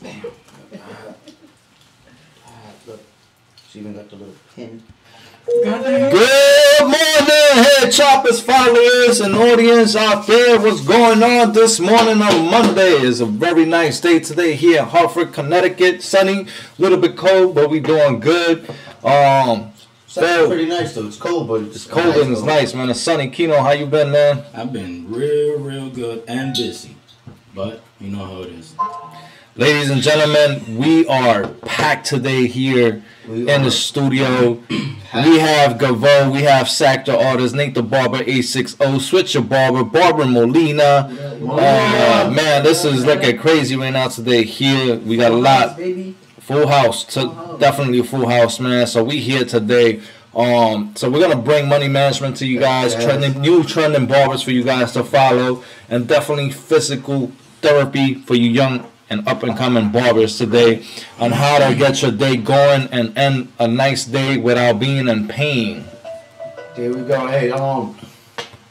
Damn. Look, she even got the little pin. Good morning, hey Chopperz followers and audience out there. What's going on this morning on Monday? It's a very nice day today here in Hartford, Connecticut. Sunny, a little bit cold, but we doing good. It's actually pretty nice though. It's cold, but it's cold nice, and it's nice, man. It's sunny. Kino, how you been, man? I've been real good and busy, but you know how it is. Ladies and gentlemen, we are packed today here in the studio. We have Gavo, we have Sack the Artist, Nate the Barber, 860, Switch Your Barber, Barbara Molina. Man, this is looking crazy right now today here. We got a lot. Full house, definitely a full house, man. So we here today. So we're gonna bring money management to you guys, new trending barbers for you guys to follow, and definitely physical therapy for you young and up and coming barbers today on how to get your day going and end a nice day without being in pain. There we go. Hey, I'm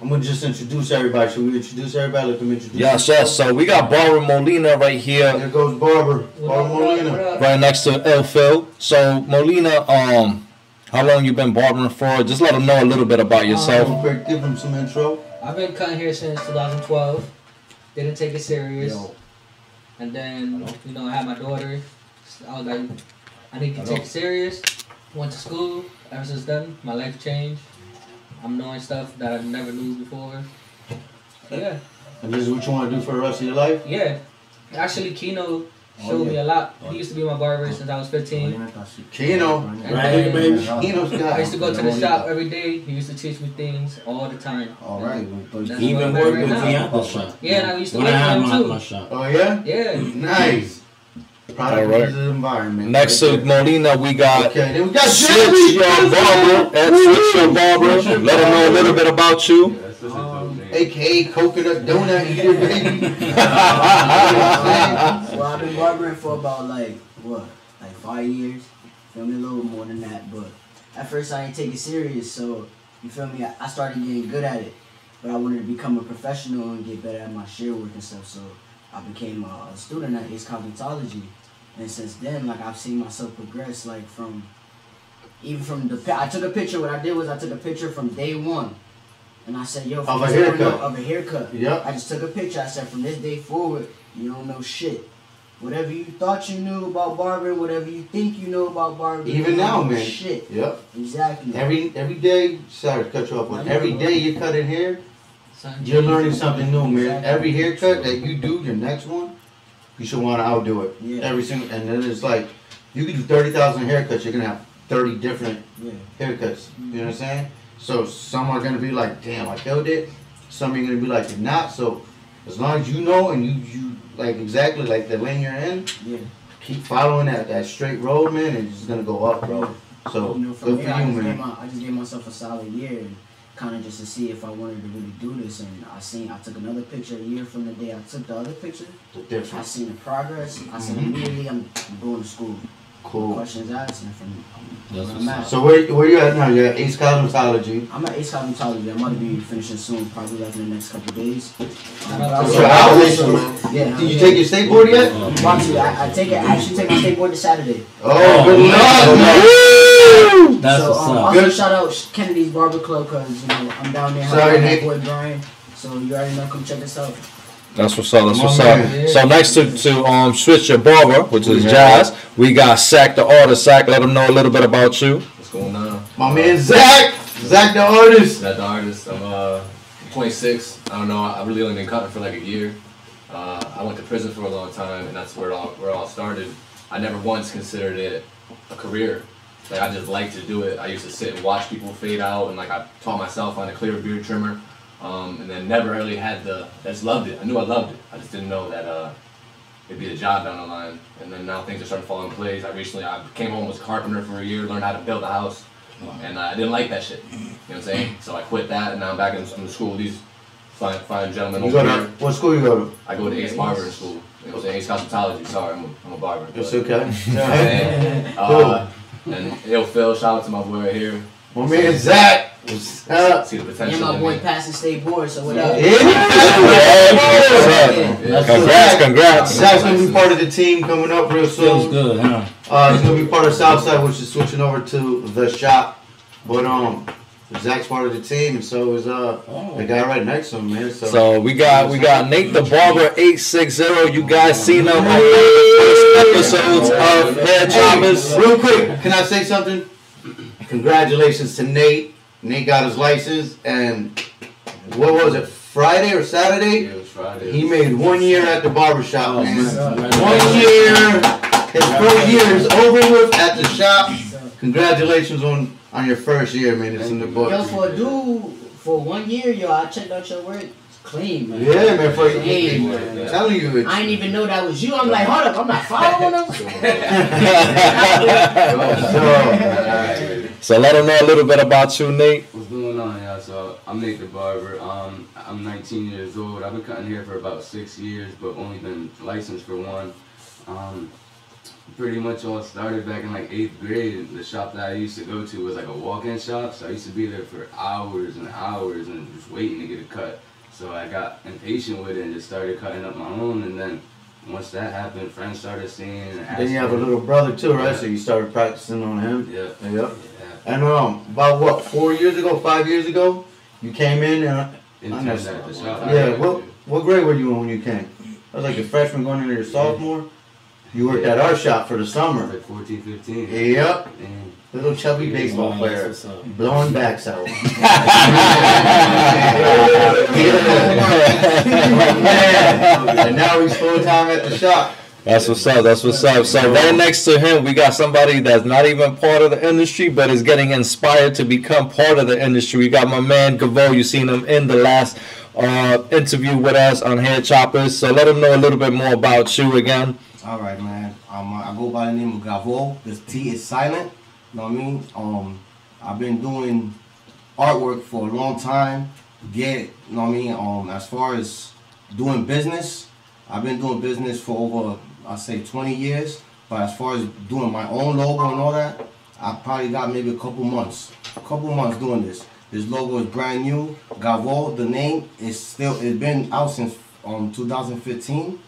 gonna just introduce everybody. Should we introduce everybody? Let them introduce. Yes. So we got Barbara Molina right here. There goes Barbara Molina. Right next to El Phil. So Molina, how long you been barbering for? Just let them know a little bit about yourself. Give them some intro. I've been cutting here since 2012. Didn't take it serious. And then, I had my daughter. I was like, I need to take it serious. Went to school. Ever since then, my life changed. I'm knowing stuff that I never knew before. Yeah. And this is what you want to do for the rest of your life? Yeah. Actually, Kino showed me a lot. He used to be my barber since I was 15. Kino. Right, baby. Kino's guy. I used to go to the shop every day. He used to teach me things all the time. All right. Even work with me at the shop. Yeah, and I used to when work I had with him too. my shop. Oh, yeah? Yeah. Nice. Product of the environment. Next to Molina, we got then we got Switch Your Barber. At Switch Your Barber. Let them know a little bit about you. AKA coconut donut eater, baby. Well, I've been barbering for about like 5 years. Feel me, a little more than that. But at first I didn't take it serious, so you feel me. I started getting good at it, but I wanted to become a professional and get better at my shear work and stuff. So I became a student at Ace Cosmetology, and since then, like I've seen myself progress. Like I took a picture. What I did was I took a picture from day one. And I said, yo, of a haircut. Of a haircut. Yep. I just took a picture. I said, from this day forward, you don't know shit. Whatever you thought you knew about barbering, whatever you think you know about barbering. Even now, man. Shit. Yep. Exactly. Every day, sorry to cut you off, but every day you're cutting hair, you're learning something new, man. Exactly. Every haircut that you do, your next one, you should want to outdo it. Yeah. Every single, and then it's like, you can do 30,000 haircuts, you're going to have 30 different haircuts. You know what I'm saying? So some are gonna be like, damn, I killed it. Some are gonna be like, you're not. So as long as you know and you like exactly like the lane you're in, keep following that straight road, man, and it's just gonna go up, bro. So good for you, man. I just gave myself a solid year, and kind of just to see if I wanted to really do this. And I took another picture a year from the day I took the other picture. I seen the progress. I said immediately I'm going to school. Cool. Questions asked and from So where you at now? You're at Ace Cosmetology. I'm at Ace Cosmetology. I'm about to be finishing soon, probably like in the next couple of days. Yeah. Did you take your skateboard yet? I'm about to. I actually take my skateboard this Saturday. Oh, good luck. That's so, what's up. Also shout out Kennedy's Barber Club because I'm down there helping my boy Brian. So you already know, come check us out. That's what's up. That's what's up. So next to Switch Your Barber, which is Jazz, we got Sack the Artist. Sack, let them know a little bit about you. What's going on? My man Zach the Artist. Zach the Artist. I'm 26. I don't know. I really only been cutting for like a year. I went to prison for a long time, and that's where it all started. I never once considered it a career. Like I just liked to do it. I used to sit and watch people fade out, and like I taught myself on a clear beard trimmer. And then never really had I just loved it. I knew I loved it. I just didn't know that it'd be a job down the line. And then now things are starting to fall in place. I came home, was a carpenter for a year, learned how to build a house. And I didn't like that shit. You know what I'm saying? So I quit that, and now I'm back in school with these fine gentlemen over here. What school you go to? I go to Ace Barber School. You know what I'm saying? Ace Cosmetology. Sorry, I'm a barber. It's okay. And Il Phil, shout out to my boy right here. My man Zach. What's up? See the potential. And my in boy me. Passing State Board, so what up? Congrats. Zach's gonna be part of the team coming up real Feels soon. good, huh? He's gonna be part of Southside, which is switching over to the shop. But Zach's part of the team, and so is the guy right next to him, man. So we got Nate the Barber 860. You guys seen him on the first episodes of Head Chopperz. Real quick, can I say something? Congratulations to Nate. Nate got his license, and what was it, Friday or Saturday? Yeah, it was Friday. He made 1 year at the barbershop, Oh, man. man. 1 year. His first year is over with at the shop. Congratulations on your first year, man. It's in the book. Yo, for a dude, for 1 year, yo, I checked out your work. It's clean, man. Yeah, man. For Clean, I'm man. telling you, it's, I didn't even know that was you. I'm like, hold up, I'm not following him. So let them know a little bit about you, Nate. What's going on, y'all? So I'm Nate the Barber. I'm 19 years old. I've been cutting hair for about 6 years, but only been licensed for 1. Pretty much all started back in like 8th grade. The shop that I used to go to was like a walk-in shop, so I used to be there for hours and hours and just waiting to get a cut. So I got impatient with it and just started cutting up my own, and then once that happened, friends started seeing and asking. then you have a little brother too, right? So you started practicing on him. Yeah. Yep. And about what, 4 years ago, 5 years ago, you came in and Interned at the shop. yeah. What grade were you in when you came? I was like a freshman going into your sophomore. You worked at our shop for the I was summer. like 14, 15. Yep. And Little chubby baseball player, blowing backs out. And now he's full time at the shop. That's what's up. That's what's up. So right next to him, we got somebody that's not even part of the industry, but is getting inspired to become part of the industry. We got my man Gavo. You seen him in the last interview with us on Head Chopperz. So let him know a little bit more about you again. All right, man. I go by the name of Gavo. This T is silent. You know what I mean? I've been doing artwork for a long time. You know what I mean? As far as doing business, I've been doing business for over, I say, 20 years. But as far as doing my own logo and all that, I probably got maybe a couple months doing this. This logo is brand new. Gavo, the name it's been out since 2015,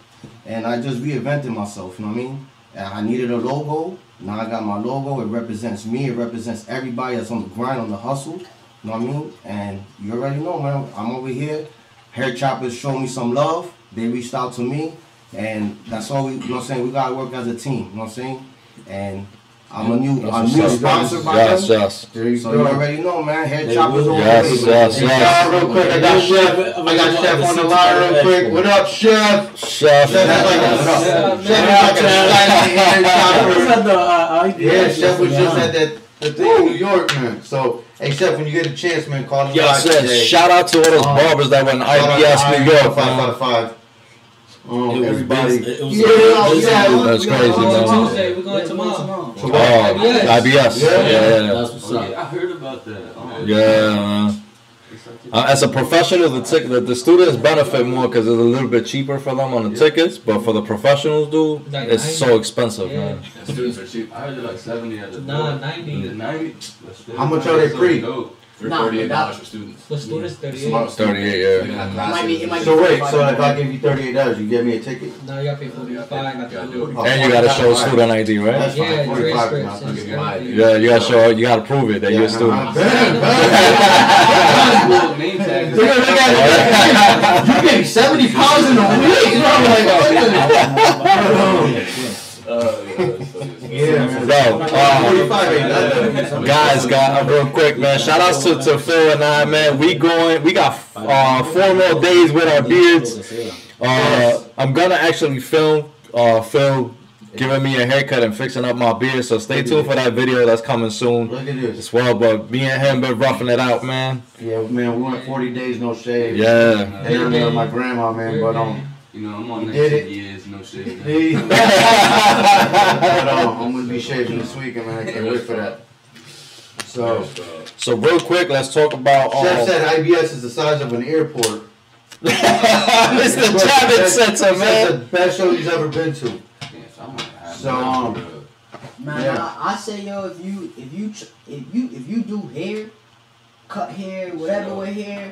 and I just reinvented myself. You know what I mean? And I needed a logo. Now I got my logo. It represents me. It represents everybody that's on the grind, on the hustle. You know what I mean? And you already know, man. I'm over here. Hair Chopperz showed me some love. They reached out to me, and that's all we. You know what I'm saying? We gotta work as a team. You know what I'm saying? And I'm a new sponsor by them. Yes. There you So go. you already know, man. Hair Chopperz over Yes, here. yes, Hey, yes. Chef, real quick, I got Chef on the line real quick. What up, Chef? Chef. Chef is like a Yeah, Chef was just at that thing in New York, man. So, hey, Chef, when you get a chance, man, call him Yo, live sis, today. shout out to all those barbers that went IBS New York, man. 555. Everybody. It was That's crazy, On man. Tuesday, we're going tomorrow. Oh, IBS. Yeah. Yeah. That's what's Oh, up. yeah, I heard about that. Yeah, man. As a professional, the students benefit more because it's a little bit cheaper for them on the tickets, but for the professionals, dude, Like it's 90. so expensive, Yeah. man. And students are cheap. I heard it like 70 at the Nah, door. 90. 90? How much are they pre? For Nah, $38 for students. For students, Tomorrow, 38. 38, yeah. You're gonna have It might classes. be- it might be- So wait, so if I give you $38, you give me a ticket? Now you got to pay 45. I got to do it. Oh, And you gotta show 45. student ID, right? That's fine, Yeah, 45 transcripts now. and give you my everything. Yeah, you gotta show, you gotta prove it that you're a student. Name tag. You getting 70 pounds in a week? You know, I'm like, yeah, man. Yo, 45 ain't nothing. guys, real quick, man. Shout outs to Phil and I, man. We got 4 more days with our beards. I'm gonna actually film Phil giving me a haircut and fixing up my beard. So stay tuned for that video that's coming soon Look at this. as well. But me and him been roughing it out, man. Yeah, man, we went 40 days no shave. Yeah. And I'm there with my grandma, man, but You know, I'm on You did 19 it. years, no shit. I'm gonna be shaving this weekend, man. I can't wait for that. So, So real quick, let's talk about. Chef said IBS is the size of an airport. Mr. Javits Center, That's man. the best show he's ever been to. So, Man, Yeah. I say, yo, if you do hair, cut hair, whatever with hair,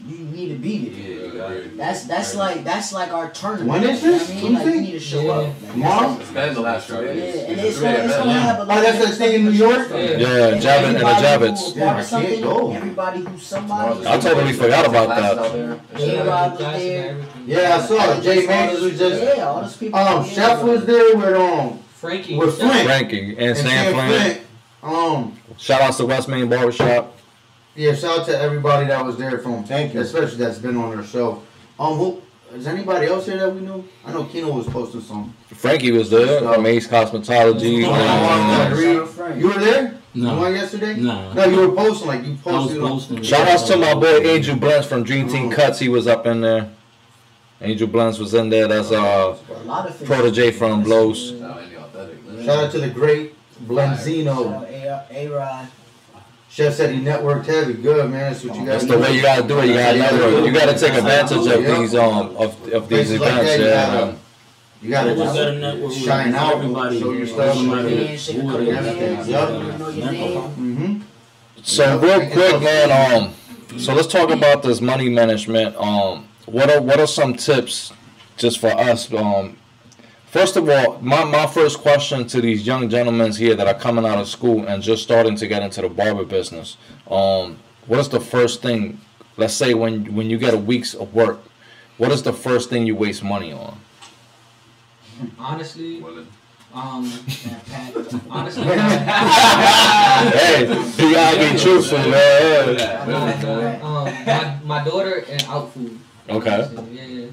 you need to be there. That's like our tournament. When is You know this? what I mean? Like, you need to show up. Like, Tomorrow? It's been the last 2 yeah, days. and it's gonna have a lot. Oh, that's that thing in New York? Yeah, And Javits and the everybody Javits. who a part of Yeah, I can't go. Everybody who's somebody. I totally forgot about that. A-Rod was there. Yeah, I saw it. Jay Majors was just. Yeah, all those people. Chef was there with Frankie. with Flint. Frankie and Sam Flint. Shout out to West Main Barbershop. Yeah, shout out to everybody that was there from. Thank you. Especially that's been on our show. Who is anybody else here that we knew? I know Keno was posting some. Frankie was there from Ace Cosmetology. You were there? No. You went yesterday? No. No, you were posting like you I was posted. posting. Shout outs to my boy Angel Blends from Dream Team Cuts. He was up in there. Angel Blends was in there. That's A lot of protege from Blows. Shout out to the great Blenzino. A-Rod. Chef said he networked heavy. Good, man. That's what you got. That's the way you gotta do it. You gotta network. You gotta take advantage of these of these Places like events. that, Yeah. You gotta Always just gotta network with shine out, everybody. show your stuff. Mm-hmm. So real quick, man. So let's talk about this money management. What are some tips just for us? First of all, my first question to these young gentlemen here that are coming out of school and just starting to get into the barber business. What is the first thing? Let's say when you get a week's of work, what is the first thing you waste money on? Honestly, honestly, Hey, you gotta be truthful, man. my daughter and out food. Okay. Yeah.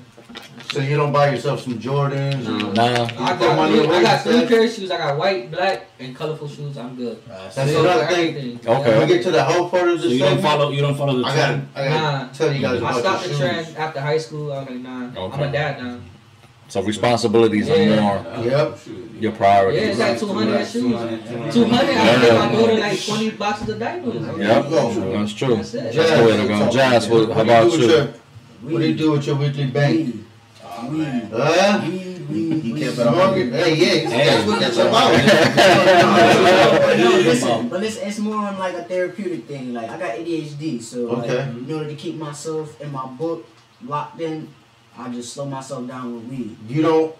So you don't buy yourself some Jordans or Nah. I got three pairs of shoes. I got white, black, and colorful shoes. I'm good. That's So another for thing. everything. Okay. When we get to the whole part of So this you don't segment, follow the I trend. gotta tell you guys I about stopped the the shoes. trend after high school. I was like, nah. I'm Okay. a dad now. So responsibilities are more Yep. your Yeah, priority. it's like 200 shoes. 200. I give my daughter like 20 boxes of diapers. Yep, that's true. That's it. That's the way to go. Jazz, how about you? What do you do with your weekly bank? Weed. He kept it Smoking? Hey, yeah, that's what that's about. No, listen, but it's more on like a therapeutic thing. Like I got ADHD, so like, Okay. in order to keep myself and my book locked in, I just slow myself down with weed. You don't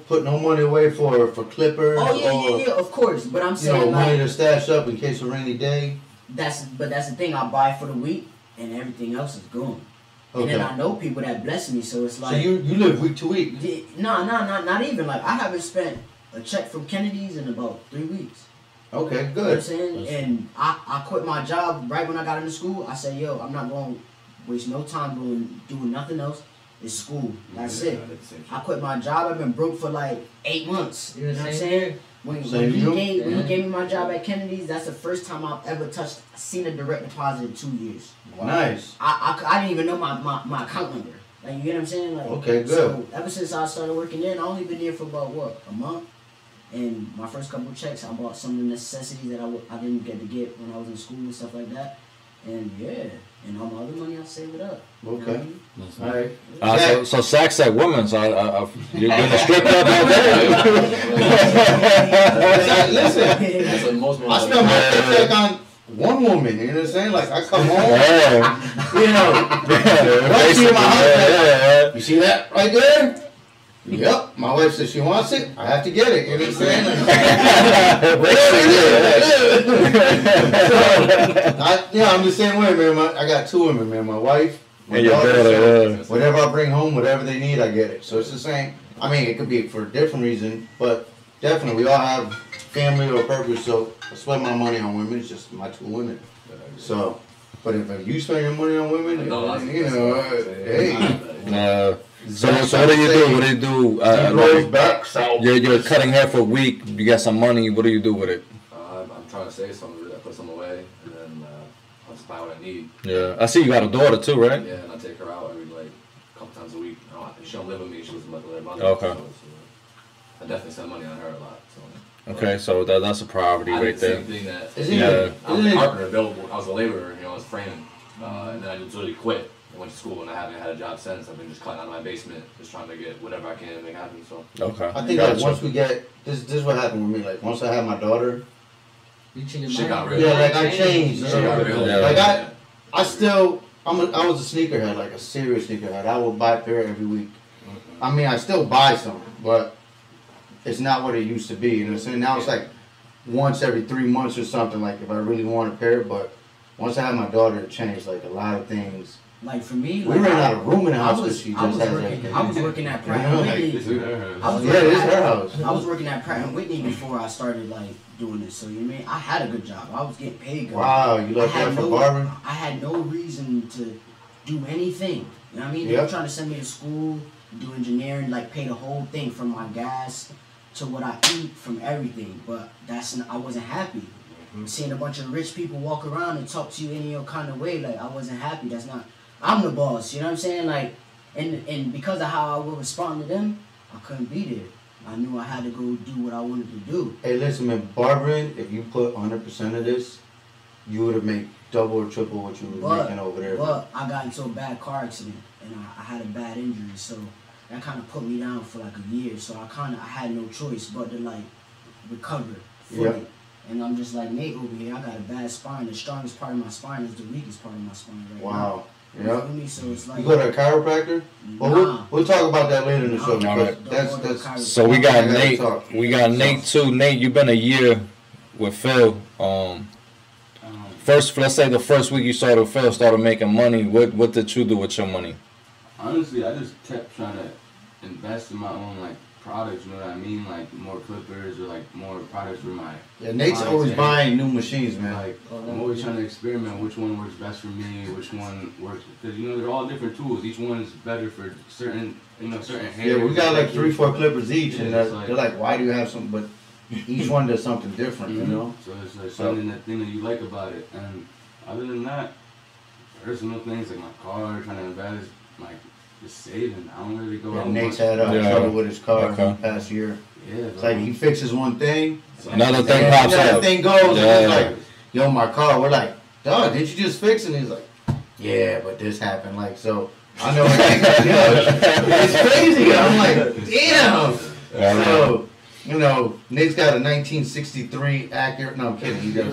put no money away for clippers Oh or yeah, of course. But I'm you saying know money like to stash up in case of rainy day. that's the thing. I buy for the week, and everything else is gone. And Okay. then I know people that bless me, so it's So like you live week to week. no, not even like I haven't spent a check from Kennedy's in about 3 weeks. Okay, You know what I'm good. saying? And I quit my job right when I got into school. I said, yo, I'm not going to waste no time doing nothing else. It's school. That's it. I quit my job. I've been broke for like 8 months. You know what I'm saying? When he gave me my job at Kennedy's, that's the first time I've ever seen a direct deposit in 2 years. Wow. Nice. I didn't even know my account number. Like, you get what I'm saying? Like, Okay, good. So ever since I started working there, and I only been there for about a month. And my first couple of checks, I bought some of the necessities that I didn't get to get when I was in school and stuff like that. And yeah, and all my other money I saved it up. Okay. All right. So Sack said women, so you're gonna strip up all day. Listen, That's what most I spend my paycheck on one woman. You know what I'm saying? Like I come home, Yeah. you know, right here in my house. Like, you see that right there? Yep. My wife says she wants it. I have to get it. You know what I'm saying? Like, I'm the same way, man. I got two women, man. My wife, my And your daughter. daughter, So whatever I bring home, whatever they need, I get it. So it's the same. I mean, it could be for a different reason, but definitely we all have family or purpose. So I spend my money on women. It's just my two women. So, but if you spend your money on women, you know, hey. So what do you do? What do you do? You're cutting hair for a week. You got some money. What do you do with it? I'm trying to save some of it. I put some away, and then I'll just buy what I need. Yeah, I see you got a daughter too, right? Yeah, and I take her out every couple times a week. She don't live with me. She lives with my mother. Okay. So, I definitely spend money on her a lot. So. Okay, so that's a priority right there. Same thing that Yeah. I was a carpenter, I was a laborer, I was framing, and then I just literally quit. I went to school and I haven't had a job since. I've been just cutting out of my basement, just trying to get whatever I can to make happen. So Okay. I think like once we get this is what happened with me. Like once I had my daughter, You changed Shit your got mind. real. Yeah, like I changed. Shit got real. Yeah. Like I still, I was a sneakerhead, like a serious sneakerhead. I would buy a pair every week. I mean, I still buy some, but it's not what it used to be. You know what I'm saying? Now it's like once every 3 months or something. Like if I really want a pair, but once I had my daughter, it changed like a lot of things. Like for me, We like, ran out of room in the house I because was, she I just was has working. everything. I was working at Pratt You and know, like, Whitney. This is her. I was Yeah, working this is at- her house. I was working at Pratt and Whitney before I started like doing this. So you know what I mean? I had a good job. I was getting paid good. Wow, you like I had that for no- barbering? I had no reason to do anything. You know what I mean? They Yep. were trying to send me to school, do engineering, like pay the whole thing from my gas to what I eat, from everything. But I wasn't happy. Seeing a bunch of rich people walk around and talk to you any kind of way, like I wasn't happy. That's not. I'm the boss. You know what I'm saying? Like, and because of how I would respond to them, I couldn't be there. I knew I had to go do what I wanted to do. Hey, listen, man, barbering, if you put 100% of this, you would have made double or triple what you were making over there. But I got into a bad car accident and I had a bad injury, so that kind of put me down for like a year. So I had no choice but to like recover fully. Yep. And I'm just like, Nate over here, I got a bad spine. The strongest part of my spine is the weakest part of my spine right now. Wow. You Yeah. feel me? So it's like, You go to a chiropractor? Well, nah. we'll talk about that later in the show Nah. because Don't go to that's So we got I gotta Nate. talk. We got Nate too. Nate, you've been a year with Phil. First, let's say the first week you started with Phil, started making money. What did you do with your money? Honestly, I just kept trying to invest in my own like products. You know what I mean? Like more clippers or like more products for my. Yeah, Nate's clients. always And, buying new machines, man. Like I'm always trying to experiment which one works best for me, which one works because you know they're all different tools. Each one is better for certain certain hair. Yeah, we got like 3-4 clippers each, and Yeah, it's they're like, why do you have some? But each one does something different, you know? So it's like something that thing that you like about it. And other than that, personal things like my car, trying to invest, like just saving. I don't really go Yeah, out Nate's much. had trouble with his car in the past year. Yeah, It's like he fixes one thing, Another thing and pops another up. thing goes, Yeah. and it's like, yo, my car. We're like, dog, didn't you just fix it? And he's like, yeah, but this happened. Like, so I know it's crazy. I'm like, damn. So, you know, Nate's got a 1963 Acura. No, I'm kidding. He does. You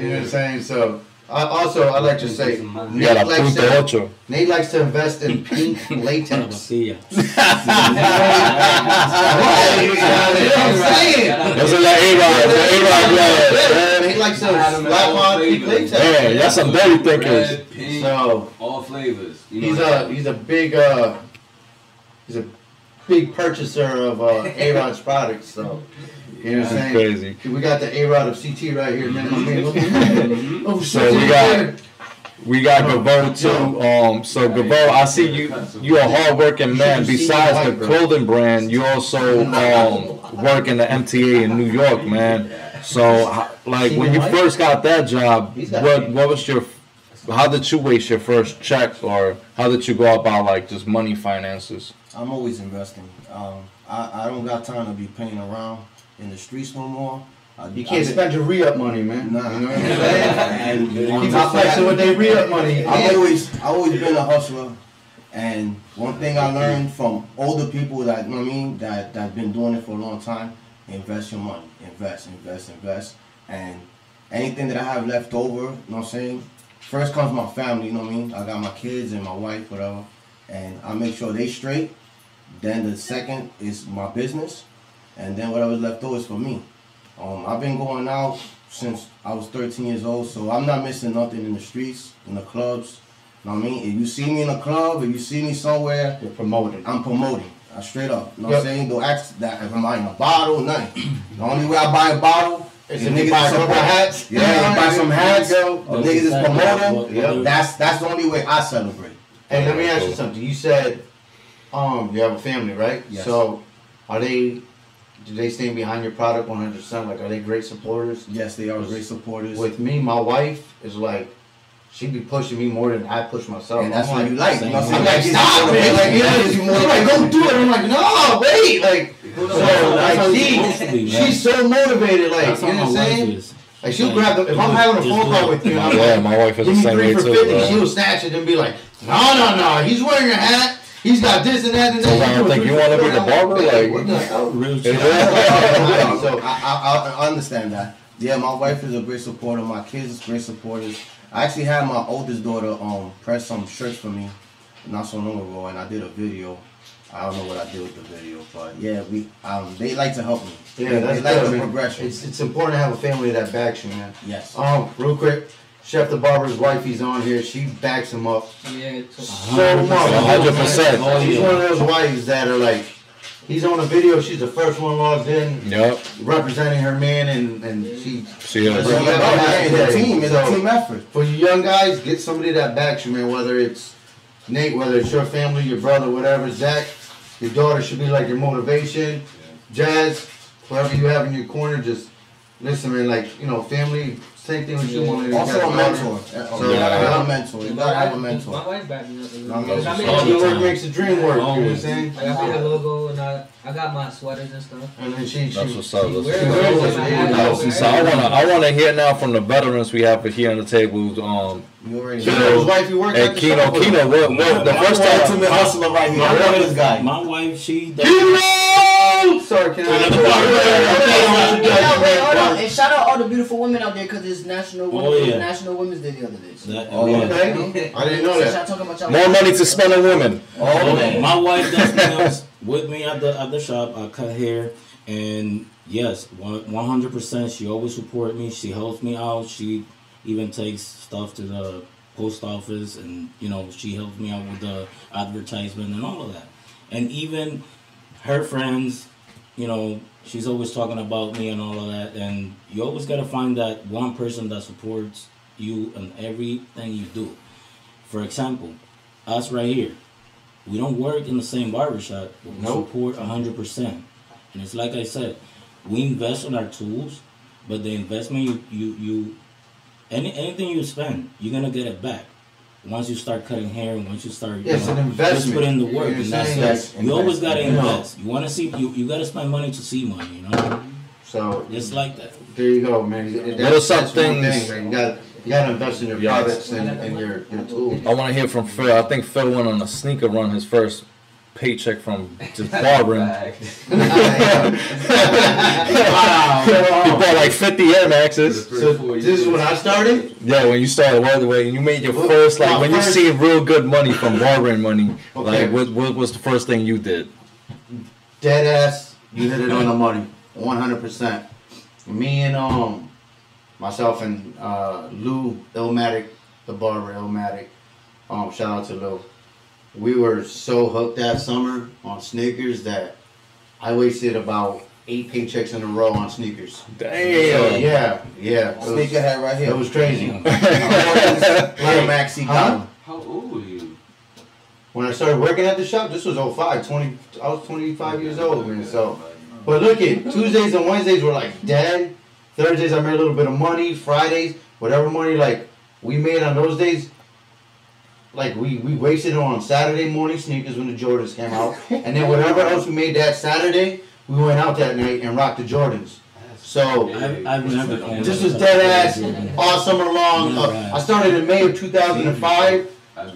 know what I'm saying? So, I like to say, You got Nate a likes Punto to, Ocho. Nate likes to invest in pink latex. See ya. You know what I'm saying? Those are the A-Rod, Yeah, he likes to slap on pink latex. Yeah, y'all some dirty thinkers. Red, pink, So all flavors. You he's know, a big purchaser of A-Rod's products. So you know what I'm saying? Crazy. We got the A-Rod of CT right here, man. Oh, So we got Gavo too. So Gavo, I see you're a hardworking man. Besides the clothing brand, you also work in the MTA in New York, man. So like when you first got that job, what was your how did you waste your first check, or how did you go about like just money finances? I'm always investing. I don't got time to be playing around in the streets no more. You can't spend your re-up money, man. Nah. You know what I'm saying? And People flexing with their re-up money. I always been a hustler, and one thing I learned from older people that you know what I mean that been doing it for a long time: invest your money, invest, and anything that I have left over, you know what I'm saying. First comes my family, you know what I mean. I got my kids and my wife, whatever, and I make sure they straight. Then the second is my business, and then whatever's left over is for me. I've been going out since I was 13 years old, so I'm not missing nothing in the streets, in the clubs. You know what I mean? If you see me in a club, if you see me somewhere, You're promoting. I'm promoting. Straight up. You know what I'm saying? Don't ask that if I'm buying a bottle, nothing. The only way I buy a bottle is if you niggas buy is a couple supporting. hats. Yeah, you buy some hats, or niggas is promoting. Yep. That's the only way I celebrate. Hey, let me ask you something. You said you have a family, right? Yes. So do they stand behind your product 100%? Like, are they great supporters? Yes, they are great supporters. With me, my wife is like, she be pushing me more than I push myself. And that's I'm what you like. You know what I'm I'm saying? like, stop, man. Like, you know, like, go do it. I'm like, no, wait. Like, so, like, she's so motivated. Like, That's you how know what I'm my wife saying? is. Like, she'll grab the, if I'm having a phone call with you, and I'm Yeah, like, my wife is give the me same 3 way for too. 50, bro. she'll snatch it and be like, no, he's wearing a hat. He's got this and that and that. So I don't think you want to be the barber? Like, what the hell? Real So I understand that. Yeah, my wife is a great supporter. My kids is great supporters. I actually had my oldest daughter press some shirts for me not so long ago, and I did a video. I don't know what I did with the video, but yeah, they like to help me. Yeah, they that's like good, the man. progression. It's important to have a family that backs you, man. Yes. Real quick, Chef the Barber's wife, he's on here. She backs him up Yeah, so much. 100%. She's one of those wives that are like, he's on a video. She's the first one logged in, Yep. representing her man, and she. See ya. It's a team. It's a team effort. For you young guys, get somebody that backs you, man. Whether it's Nate, whether it's your family, your brother, whatever. Zach, your daughter should be like your motivation. Jazz, whoever you have in your corner, just listen, man. Like, family. Same thing with you, woman. Also a mentor. So you gotta have a mentor. You gotta have a mentor. My wife backed me up. Hard work makes the dream work. You know what I'm saying? I got the logo and I got my sweaters and stuff. And then she That's what's up. That's Where- what's where- up. So I wanna hear now from the veterans we have here on the table. You already Kino, know. his wife, you work And at the Kino, shop with? what the first time Ultimate hustler right here. I love this guy. My wife, she Sorry, can Hold on. I? And shout out all the beautiful women out there because it's National Women's Day the other day. So. Okay. I didn't know that. Y'all talking about y'all more money to spend on women. My wife does nails with me at the shop. I cut hair, and yes, 100%. She always support me. She helps me out. She even takes stuff to the post office, and she helps me out with the advertisement and all of that. And even her friends, she's always talking about me and all of that. And you always gotta find that one person that supports you in everything you do. For example, us right here, we don't work in the same barbershop, but we support 100%. And it's like I said, we invest in our tools, but the investment anything you spend, you're gonna get it back. Once you start cutting hair and once you start It's an investment. just put in the work, and that's it. You always gotta invest. You wanna see you gotta spend money to see money, So It's like that. there you go, man. Those are That's one things- thing, man. You gotta invest in your products and your tools. I want to hear from Phil. I think Phil went on a sneaker run his first paycheck from just barbering. He bought like 50 Air Maxes. So this is when I started. Yeah, when you started all the way, and you made your first, like, when you see real good money from barbering money, Okay. like, what was the first thing you did? Dead ass, you hit it on the money, 100%. Me and myself and Lou Illmatic, the barber Illmatic. Shout out to Lou. We were so hooked that summer on sneakers that I wasted about 8 paychecks in a row on sneakers. Damn. Yeah. Sneaker hat right It here. was crazy. Maxi got How old were you? When I started working at the shop, this was 05, I was 25 years old, man. So, but look at Tuesdays and Wednesdays were like dead. Thursdays I made a little bit of money. Fridays, whatever money like we made on those days, like we wasted it on Saturday morning sneakers when the Jordans came out, and then whatever else we made that Saturday, we went out that night and rocked the Jordans. So I've never owned this a- was dead ass all summer long. I started in May of 2005.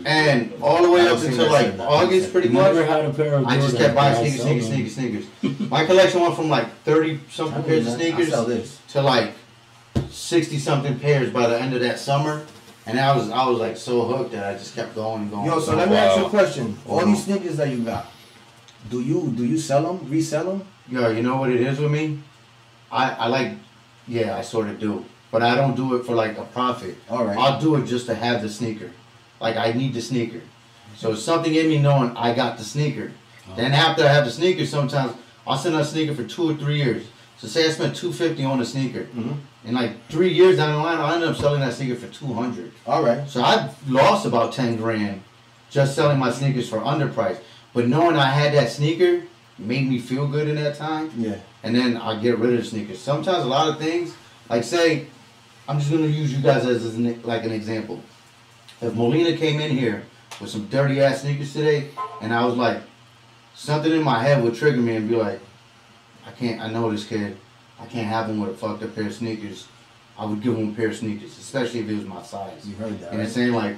And all the way up until like August, pretty much, Never had a pair of I just Jordans, kept buying but I sneakers. sell them. My collection went from like 30-something pairs of I sneakers sell this. to like 60-something pairs by the end of that summer. And I was like so hooked that I just kept going and going. Yo, so let me ask you a question. All these sneakers that you got, do you sell them, resell them? Yo, you know what it is with me? I sort of do. But I don't do it for like a profit. All right. I'll do it just to have the sneaker. Like I need the sneaker. So it's something in me knowing I got the sneaker. Then after I have the sneaker, sometimes I'll send a sneaker for 2 or 3 years. So say I spent $250 on a sneaker. In like 3 years down the line, I'll end up selling that sneaker for $200. All right. So I've lost about 10 grand just selling my sneakers for underpriced. But knowing I had that sneaker made me feel good in that time. Yeah. And then I get rid of the sneakers. Sometimes a lot of things, like say, I'm just gonna use you guys as an example. If Molina came in here with some dirty ass sneakers today, and I was like, something in my head would trigger me and be like, I know this kid, I can't have him with a fucked up pair of sneakers. I would give him a pair of sneakers, especially if it was my size. You heard that, And right? it's saying like,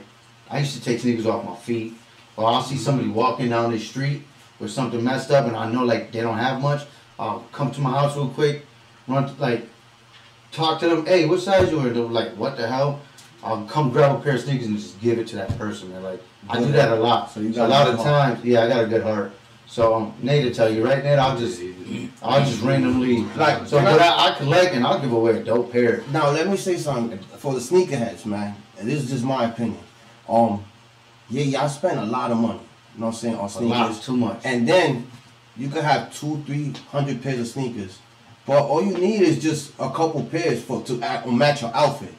I used to take sneakers off my feet. or I'll see somebody walking down the street with something messed up, and I know like they don't have much. I'll come to my house real quick, talk to them. Hey, what size you wear? They're like, what the hell? I'll come grab a pair of sneakers and just give it to that person. And like, I do that a lot. So a lot of times, yeah, I got a good heart. So Nate will tell you, right, Nate? I'll just randomly but I collect and I'll give away a dope pair. Now let me say something for the sneakerheads, man. And this is just my opinion. Y'all spend a lot of money. You know what I'm saying, on sneakers. A lot, too much. And then you could have 200-300 pairs of sneakers, but all you need is just a couple pairs to match your outfit.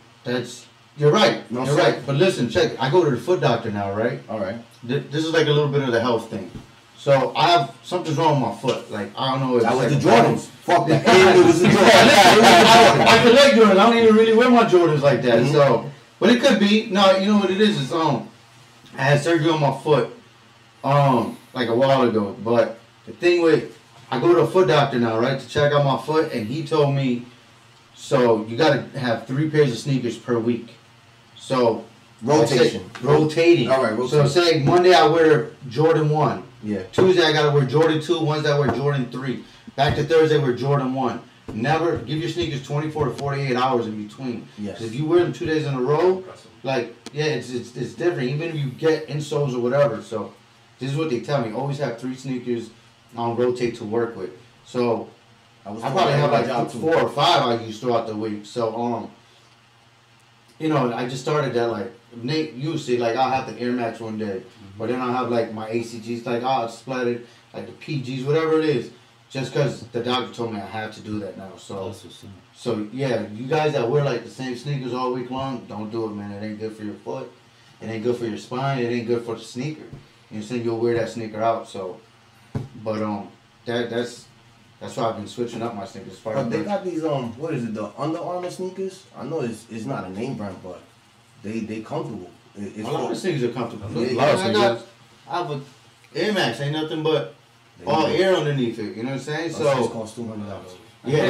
You're right. You're right. But listen, check. I go to the foot doctor now, right? All right. This is like a little bit of the health thing. So I have something's wrong with my foot. Like I don't know if that was like the Jordans. Fuck that. It was the Jordans. I collect Jordans. I don't even really wear my Jordans like that. Mm-hmm. So, but it could be. No, you know what it is? It's I had surgery on my foot like a while ago. But the thing with I go to a foot doctor now, right, to check out my foot, and he told me, so you got to have 3 pairs of sneakers per week. So rotating. All right. Rotating. So say Monday I wear Jordan 1. Yeah. Tuesday I gotta wear Jordan 2. Wednesday I wear Jordan 3. Back to Thursday wear Jordan 1. Never give your sneakers 24 to 48 hours in between. Yes. If you wear them 2 days in a row, like it's different. Even if you get insoles or whatever. So this is what they tell me. Always have 3 sneakers on rotate to work with. So I probably have like 4 or 5 I use throughout the week. So I just started that like Nate used to like I'll have the Air Max one day, but then I'll have like my ACGs like splattered like the PGs, whatever it is, just because the doctor told me I have to do that now. So yeah, you guys that wear like the same sneakers all week long, don't do it, man. It ain't good for your foot. It ain't good for your spine. It ain't good for the sneaker. You know, saying you'll wear that sneaker out. So, but that's why I've been switching up my sneakers. But they got these what is it, the Under Armour sneakers? I know it's not a name brand, but they comfortable. A lot of sneakers are comfortable. Yeah, I have a Air Max, ain't nothing but all air underneath it. You know what I'm saying? So it costs $200. Yeah.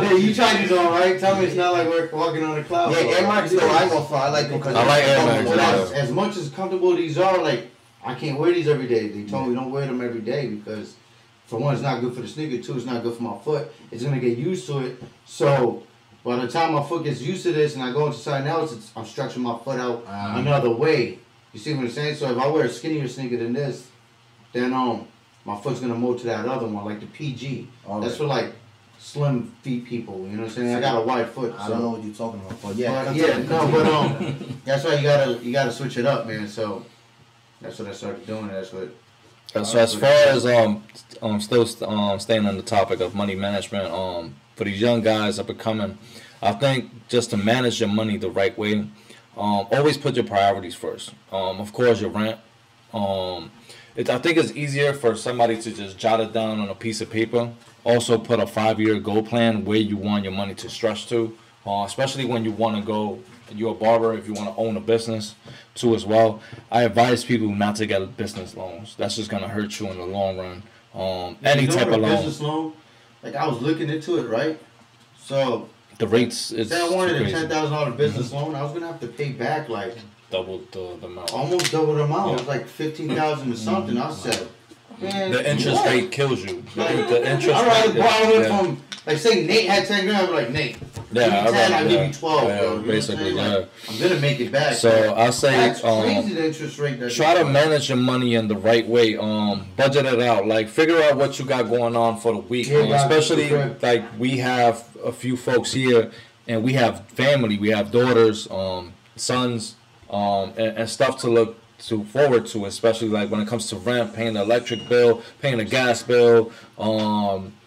Yeah, you try these on, right? Tell me it's not like we're walking on a cloud. Yeah, Air Max though, I ain't gonna fly. I like them because I like Air Max. As much as comfortable these are, like I can't wear these every day. They told me don't wear them every day because for one, it's not good for the sneaker. 2, it's not good for my foot. It's gonna get used to it. So by the time my foot gets used to this and I go into something else, I'm stretching my foot out another way. You see what I'm saying? So if I wear a skinnier sneaker than this, then my foot's gonna move to that other one, like the PG. That's for like slim feet people. You know what I'm saying? I got a wide foot. I don't know what you're talking about, but that's why you gotta switch it up, man. So that's what I started doing. That's what. So as far as still staying on the topic of money management, for these young guys up and coming, I think just to manage your money the right way, always put your priorities first. Of course, your rent. I think it's easier for somebody to just jot it down on a piece of paper. Also, put a 5-year goal plan where you want your money to stretch to, especially when you want to go. You're a barber, if you want to own a business too as well. I advise people not to get business loans. That's just gonna hurt you in the long run. Any type of loan. Business loan, like I was looking into it, right? So the rates is say I wanted a $10,000 business loan, I was gonna have to pay back like double the amount. Almost double the amount. Yeah. It was like $15,000 or something. I said, man, the interest rate kills you. The interest. I'd rather borrow it from, like, say Nate had 10 grand. I'm like, Nate, give me 10, I'll give you 12. Yeah, bro. Basically, like, I'm gonna make it back. So I say, that's crazy, the interest rate. Try to manage your money in the right way. Budget it out. Like, figure out what you got going on for the week. Especially like we have a few folks here, and we have family. We have daughters, sons. And stuff to look forward to, especially like when it comes to rent, paying the electric bill, paying the gas bill.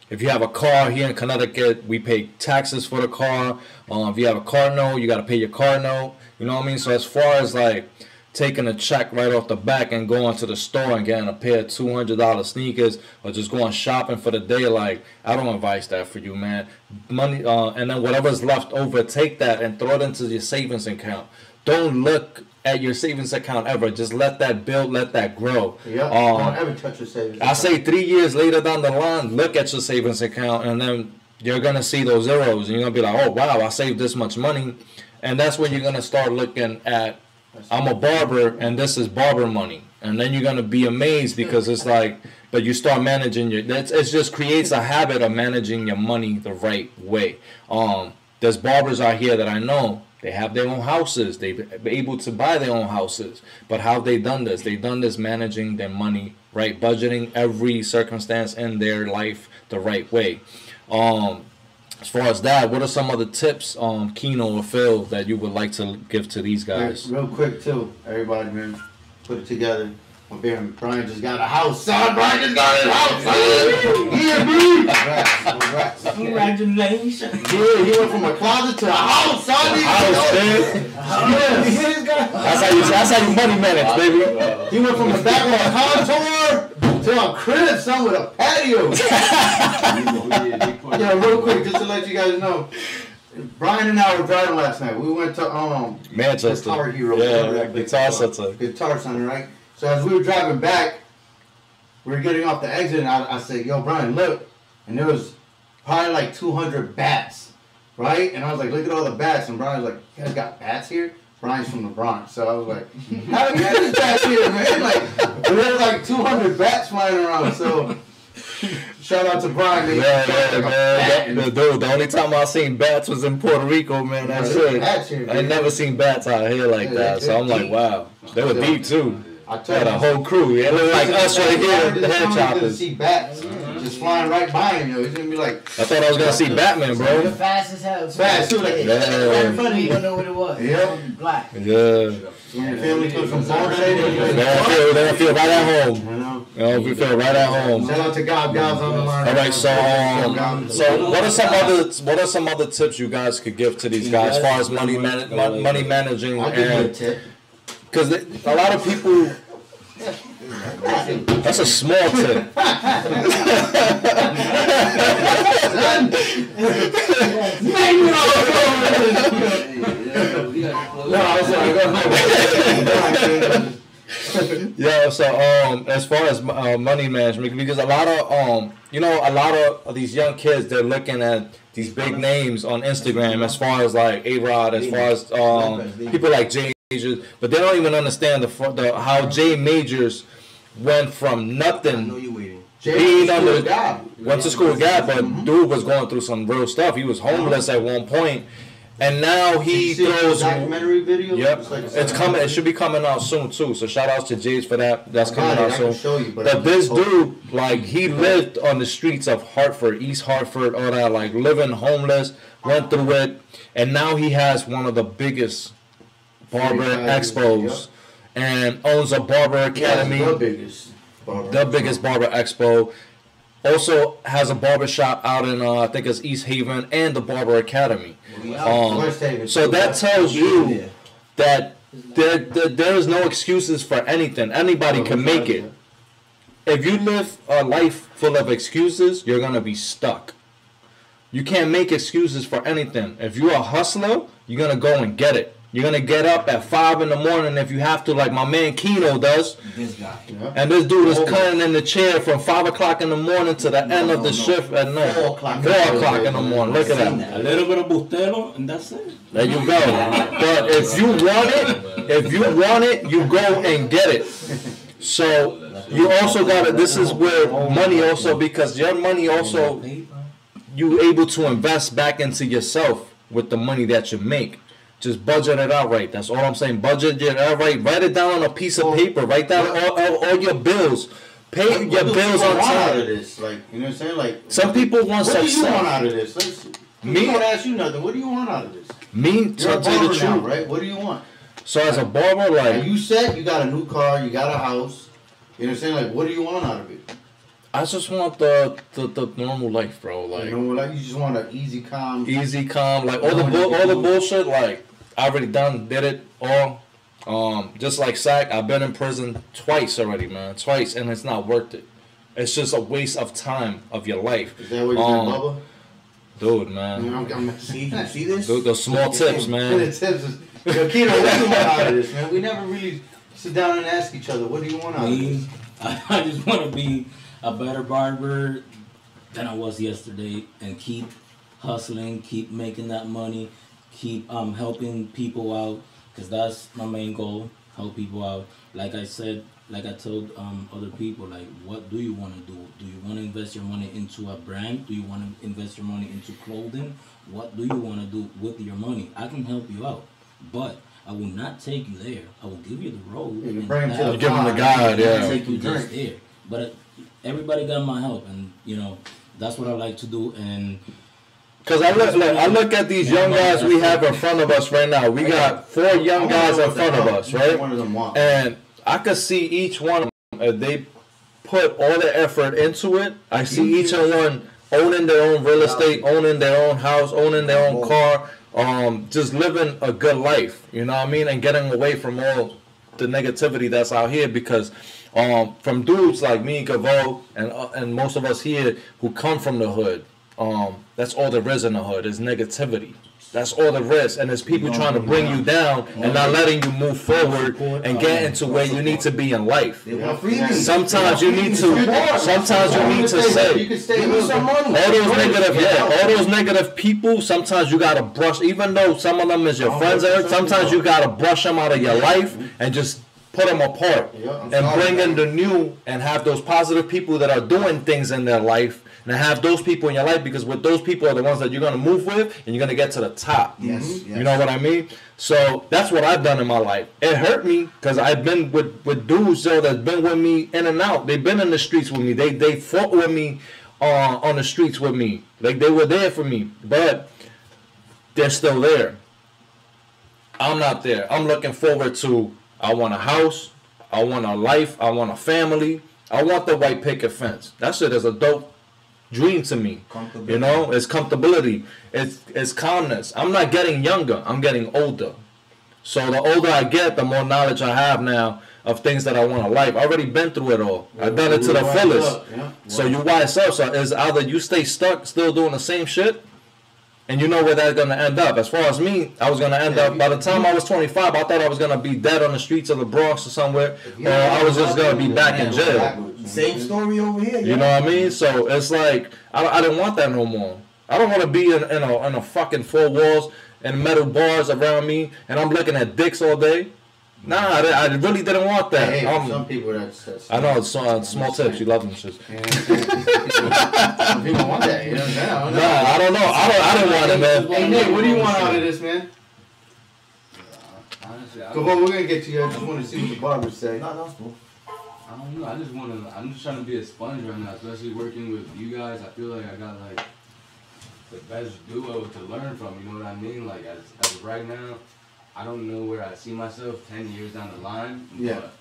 If you have a car here in Connecticut, we pay taxes for the car. If you have a car note, you got to pay your car note. You know what I mean? So as far as like taking a check right off the back and going to the store and getting a pair of $200 sneakers or just going shopping for the day, like, I don't advise that for you, man. Money, and then whatever's left over, take that and throw it into your savings account. Don't look at your savings account ever. Just let that build, let that grow. Yeah. Don't ever touch your savings account. I say 3 years later down the line, look at your savings account, and then you're gonna see those zeros, and you're gonna be like, oh wow, I saved this much money, and that's when you're gonna start looking at I'm a barber, and this is barber money. And then you're going to be amazed because it's like, but you start managing it just creates a habit of managing your money the right way. There's barbers out here that I know, they have their own houses. They're able to buy their own houses. But how have they done this? They've done this managing their money, right? Budgeting every circumstance in their life the right way. As far as that, what are some other tips, Keno or Phil, that you would like to give to these guys? Real quick, too. Everybody, man, put it together. My beard, Brian just got a house, son. Brian just got his house, son. Yeah, dude. Congrats. Congratulations. Yeah, he went from a closet to a house, son. That's how you money manage, baby. He went from the back of a contour to a crib, son, with a patio. Yeah, real quick, just to let you guys know. Brian and I were driving last night. We went to Manchester. Guitar Hero. Yeah, Guitar Center. Guitar Center, right? So as we were driving back, we were getting off the exit, and I said, yo, Brian, look. And there was probably like 200 bats, right? And I was like, look at all the bats. And Brian was like, you guys got bats here? Brian's from the Bronx. So I was like, how do you get this bats here, man? Like, there's like 200 bats flying around. So shout out to Brian. Man. Dude, the only time I seen bats was in Puerto Rico, man. That's it. I never seen bats out here like that. So I'm like, wow. They were deep, too. I tell you, had a whole crew. It looked like us right here, the head choppers. See bats just flying right by him, yo. He's gonna be like. I thought I was gonna see Batman, bro. Fast as hell. Fast too, like. Right in front of you, don't know what it was. Yeah. Black. Yeah. When your family comes from Florida, they don't feel right at home. I know. We feel right at home. Shout out to God, God's on the line. All right, so what are some other tips you guys could give to these guys as far as money managing and because a lot of people. That's a small tip. Yeah, so as far as money management, because a lot of these young kids, they're looking at these big names on Instagram, as far as like A-Rod, as far as people like Jay Majors, but they don't even understand how Jay Majors went from nothing. Went to school with God, but dude was going through some real stuff. He was homeless at one point. And now he throws documentary video. Yep, it's coming. It should be coming out soon too. So shout outs to Jays for that. That's coming out soon. But this dude, like, he lived on the streets of Hartford, East Hartford, all that, like living homeless, went through it, and now he has one of the biggest barber expos, and owns a barber academy. The biggest barber expo. Also has a barbershop out in, I think it's East Haven, and the Barber Academy. So that tells you that there is no excuses for anything. Anybody can make it. If you live a life full of excuses, you're going to be stuck. You can't make excuses for anything. If you're a hustler, you're going to go and get it. You're going to get up at 5 in the morning if you have to, like my man Keno does. This guy. And this dude is cutting in the chair from 5 o'clock in the morning to the end of the shift at night. 4 o'clock in the morning. Look at that. A little bit of bustelo, and that's it. There you go. But if you want it, you go and get it. So you also got to, this is where money also, because your money also, you able to invest back into yourself with the money that you make. Just budget it out right. That's all I'm saying. Budget it out right. Write it down on a piece of paper. Write down all your bills. Pay your bills on time. Out of this? Like, you know what I'm saying? Like, some people want success. What do you want out of this? Me? I don't ask you nothing. What do you want out of this? Me? To tell you the truth, now, right? What do you want? So as a barber, like, you said you got a new car, you got a house. You know what I'm saying? Like, what do you want out of it? I just want the normal life, bro. Like, normal life. You just want an easy, calm. Like all the bullshit. Like, I already did it all. Just like Sack, I've been in prison twice already, man. Twice, and it's not worth it. It's just a waste of time of your life. Is that what you're Bubba? Dude, man. You know, I'm see this? Those small tips, man. The tips is, yo, Keno, what do you want out of this, man? We never really sit down and ask each other, what do you want out of this? I just want to be a better barber than I was yesterday and keep hustling, keep making that money, keep helping people out, because that's my main goal. Help people out. Like I said, like I told other people, like, what do you want to do? Do you want to invest your money into a brand? Do you want to invest your money into clothing? What do you want to do with your money? I can help you out, but I will not take you there. I will give you the road. You bring him to the give him the guide, yeah. Take you just there. But everybody got my help, and you know that's what I like to do. And because I look at these young guys we have in front of us right now. We got 4 young guys in front of us, right? And I could see each one of them, if they put all their effort into it, I see each one owning their own real estate, owning their own house, owning their own car, just living a good life, you know what I mean? And getting away from all the negativity that's out here, because from dudes like me, Gavo, and most of us here who come from the hood, that's all there is in the hood, is negativity. That's all there is, and it's people trying to bring you down and not letting you move forward and get into where you need to be in life. Sometimes you need to. Sometimes you need to say all those negative people. Sometimes you gotta brush, even though some of them is your friends. Sometimes you gotta brush them out of your life and just put them apart and bring in the new and have those positive people that are doing things in their life. And have those people in your life, because with those people are the ones that you're going to move with and you're going to get to the top. Yes. You know what I mean? So that's what I've done in my life. It hurt me because I've been with dudes that's been with me in and out. They've been in the streets with me. They fought with me on the streets with me. Like, they were there for me. But they're still there. I'm not there. I'm looking forward to, I want a house. I want a life. I want a family. I want the white picket fence. That shit is a dope dream to me. You know, it's comfortability, it's calmness. I'm not getting younger, I'm getting older. So the older I get, the more knowledge I have now of things that I want in life. I've already been through it all. I've done it to the fullest. So you wise up. So it's either you stay stuck still doing the same shit, and you know where that's gonna end up. As far as me, I was gonna end up, by the time I was 25, I thought I was gonna be dead on the streets of the Bronx or somewhere, or I was just gonna be back in jail. Same story over here. You know what I mean? So it's like, I didn't want that no more. I don't want to be in a fucking 4 walls and metal bars around me, and I'm looking at dicks all day. Nah, I really didn't want that. Hey, some people that's I know, it's small tips. You love them shit. Some people want that. You know what I'm saying? I don't know. I didn't want it, man. Hey, Nick, what do you want out of this, man? Honestly, Come on, we're gonna get to you. I just want to see what the barbers say. No, that's cool. I don't know. I'm just trying to be a sponge right now, especially working with you guys. I feel like I got like the best duo to learn from. You know what I mean? Like as of right now, I don't know where I see myself 10 years down the line. Yeah. But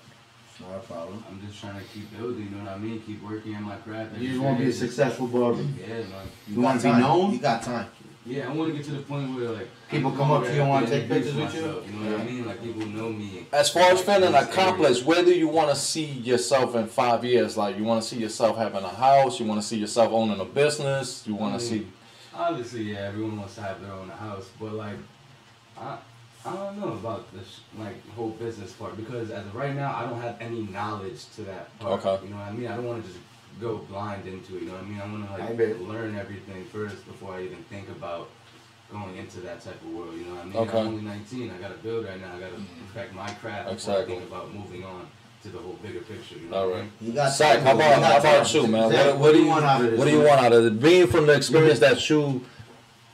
Not a problem. I'm just trying to keep building. You know what I mean? Keep working on my craft. You just want to be a successful barber. Yeah, man. You want to be known? You got time. Yeah, I want to get to the point where like People come up to you and want to take pictures with you. You know what I mean? Like people know me. As far as feeling accomplished, where do you want to see yourself in 5 years? Like, you want to see yourself having a house? You want to see yourself owning a business? You want to see... Obviously, yeah, everyone wants to have their own house, but like, I don't know about this like whole business part, because as of right now, I don't have any knowledge to that part. Okay. You know what I mean? I don't want to just go blind into it. You know what I mean? I want to like learn everything first before I even think about going into that type of world. You know what I mean? Okay. I'm only 19. I got to build right now. I got to perfect my craft before I think about moving on to the whole bigger picture. You know All what I right. mean? You got Zach, how about you, man? What do you want out of this? What do you want out of it? Being from the experience that you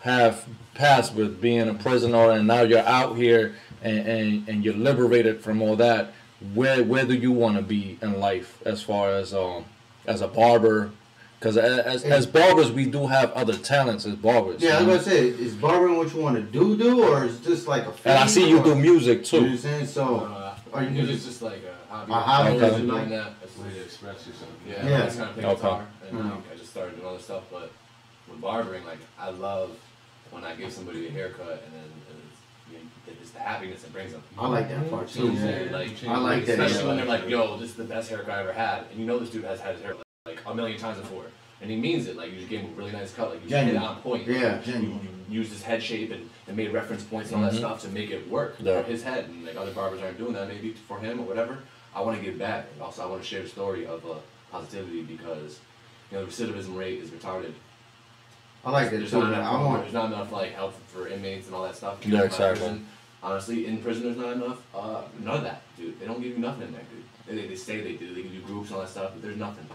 have passed with being a prisoner, and now you're out here and you're liberated from all that, where do you want to be in life as far as a barber? Because as barbers, we do have other talents as barbers. Yeah, I was going to say, is barbering what you want to do, or is just like a and I see you do music too. You know what I'm saying? So, are you just like a hobby? A hobby Okay. that you Doing like? that. That's the way to express yourself. Yeah, Yeah. I just kind of play guitar, and like, I just started doing other stuff. But with barbering, like, I love when I give somebody a haircut, and then it's the happiness it brings them. I like that part too. Yeah. Like, I like that. Especially when they're like, "Yo, this is the best haircut I ever had," and you know this dude has had his hair like a million times before, and he means it. Like, you just gave him a really nice cut, like you just hit it on point. Yeah, you used his head shape and made reference points and all that stuff to make it work for his head. And like other barbers aren't doing that maybe for him or whatever. I want to give back. And also, I want to share the story of positivity, because the recidivism rate is retarded. I like that too. There's not enough like help for inmates and all that stuff. Yeah, exactly. Honestly, in prison there's not enough. None of that, dude. They don't give you nothing in there, dude. They say they do. They give you groups and all that stuff, but there's nothing.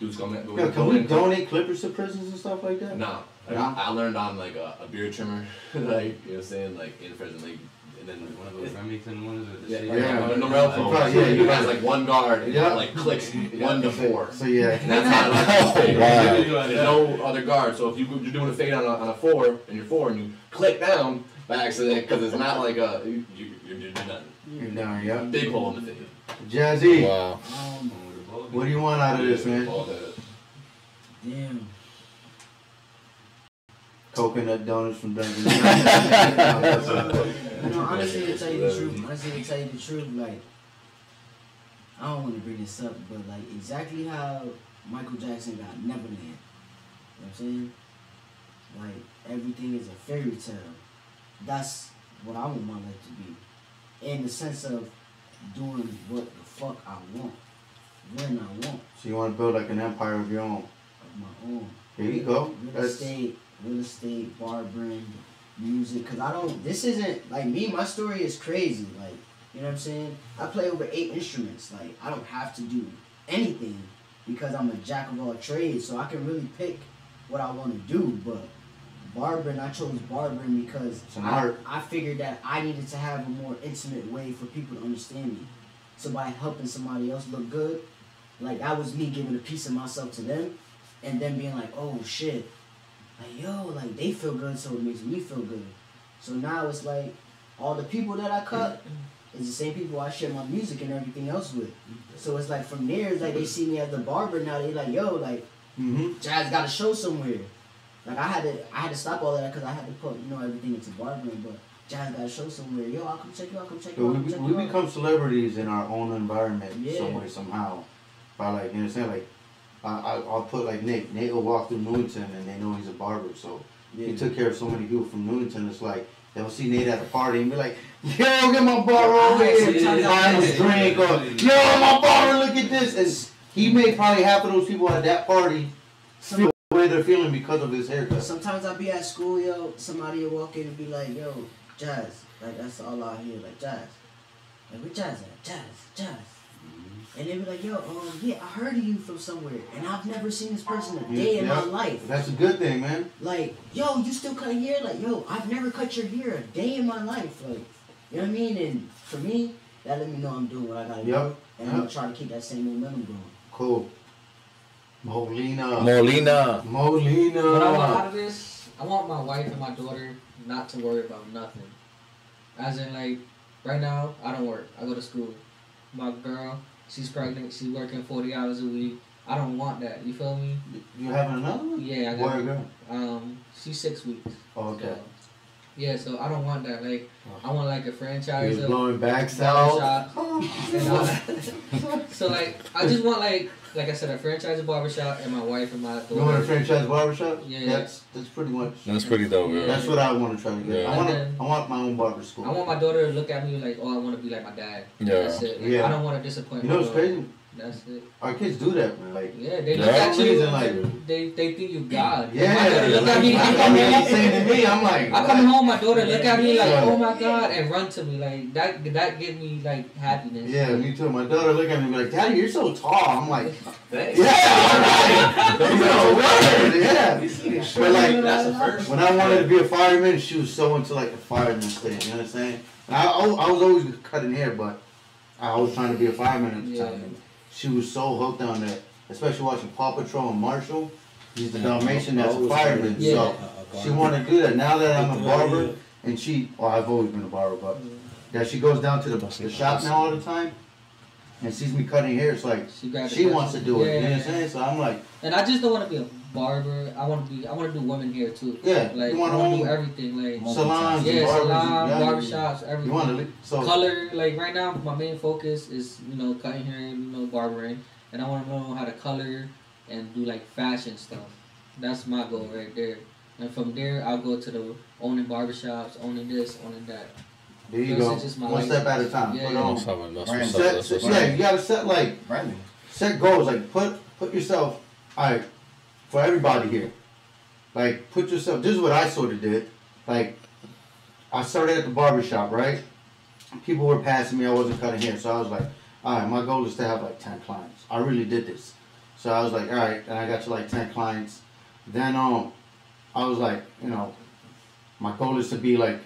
Dudes go can we donate clippers to prisons and stuff like that? No. Like, I learned on like a beard trimmer, like, you know what I'm saying, like in prison, like, and then one of those Remington ones or the you guys like one guard and like clicks 1 to 4. So yeah, and that's how like, there's no other guard. So if you're doing a fade on a 4 and you're 4 and you click down by accident because it's not like you're done. You're done. Yeah. Big hole in the fade. Jazzy. Wow. What do you want out of this, man? Damn. Coconut donuts from Dunkin'. Honestly, to tell you the truth, like, I don't want to bring this up, but like exactly how Michael Jackson got Neverland. You know what I'm saying? Like, everything is a fairy tale. That's what I want my life to be. In the sense of doing what the fuck I want, when I want. So you want to build like an empire of your own? Of my own. Here you go. Real estate, barbering, music. Cause this isn't, like me, my story is crazy. Like, you know what I'm saying? I play over 8 instruments. Like, I don't have to do anything because I'm a jack of all trades. So I can really pick what I want to do. But barbering, I chose barbering because I figured that I needed to have a more intimate way for people to understand me. So by helping somebody else look good, like that was me giving a piece of myself to them and then being like, oh shit. Like, yo, like, they feel good, so it makes me feel good. So now it's like, all the people that I cut is the same people I share my music and everything else with. So it's like, from there, it's like, they see me as the barber, now they like, yo, like, Jazz got a show somewhere. Like, I had to stop all that because I had to put, everything into barbering, but Jazz got a show somewhere. Yo, I'll come check you out, We become celebrities in our own environment some way, somehow. By, like, you know what I'm saying? Like, I'll put like Nate. Nate will walk through Newington and they know he's a barber. So he took care of so many people from Newington. It's like they'll see Nate at a party and be like, yo, get my barber over here. Buy him a drink. Or, yo, my barber, look at this. And he made probably half of those people at that party feel the way they're feeling because of his haircut. Sometimes I'll be at school, yo. Somebody will walk in and be like, yo, Jazz. Like, that's all I hear. Like, Jazz. Like, where Jazz at? Jazz. And they be like, yo, yeah, I heard of you from somewhere, and I've never seen this person a day in my life. That's a good thing, man. Like, yo, you still cut hair? Like, yo, I've never cut your hair a day in my life. Like, you know what I mean? And for me, that let me know I'm doing what I gotta do. And I'm gonna try to keep that same momentum going. Cool. Molina. What I want out of this, I want my wife and my daughter not to worry about nothing. As in, like, right now, I don't work. I go to school. My girl, she's pregnant. She's working 40 hours a week. I don't want that. You feel me? You having another one? Yeah, I got. Boy or girl? She's 6 weeks. Oh, okay. So, yeah, so I don't want that. Like, I want like a franchise. He's blowing backs out. So like, I just want like I said, a franchise barbershop and my wife and my daughter. You want a franchise barbershop? Yeah. That's pretty much. That's pretty dope. Yeah. That's what I want to try to get. Yeah. I want my own barber school. I want my daughter to look at me like, oh, I want to be like my dad. Yeah. That's it. Like, I don't want to disappoint. You know what's crazy? That's it. Our kids do that, man. Like, they look at you and they think you God. Yeah. My daughter look at me. I'm like, I come home, my daughter look at me like, oh my God, and run to me like that. That gives me like happiness. Yeah, me too. My daughter look at me and be like, Daddy, you're so tall. I'm like, thanks. Yeah, yeah. But like, that's the first. When I wanted to be a fireman, she was so into like the fireman thing. You know what I'm saying? And I was always cutting hair, but I was trying to be a fireman at the time. And she was so hooked on that, especially watching Paw Patrol and Marshall. He's the Dalmatian that's a fireman. So she wanted to do that. Now that I'm a barber, and I've always been a barber, but that she goes down to the shop now all the time and sees me cutting hair. It's like she wants to do it. You know what I'm saying? So I'm like, and I just don't want to be a barber. I want to do women hair too. Yeah, like you want to do everything, like salons, barbershops, everything. You want to color. Like right now, my main focus is cutting hair, barbering, and I want to know how to color and do like fashion stuff. That's my goal right there. And from there, I'll go to the owning barbershops, owning this, owning that. There you go. One step at a time. Yeah, you gotta set goals. Like put yourself. Alright, for everybody here. Like put yourself. This is what I sort of did. Like I started at the barbershop, right? people were passing me. I wasn't cutting hair, so I was like, all right, my goal is to have like 10 clients. I really did this. So I was like, all right, and I got to like 10 clients. Then I was like, you know, my goal is to be like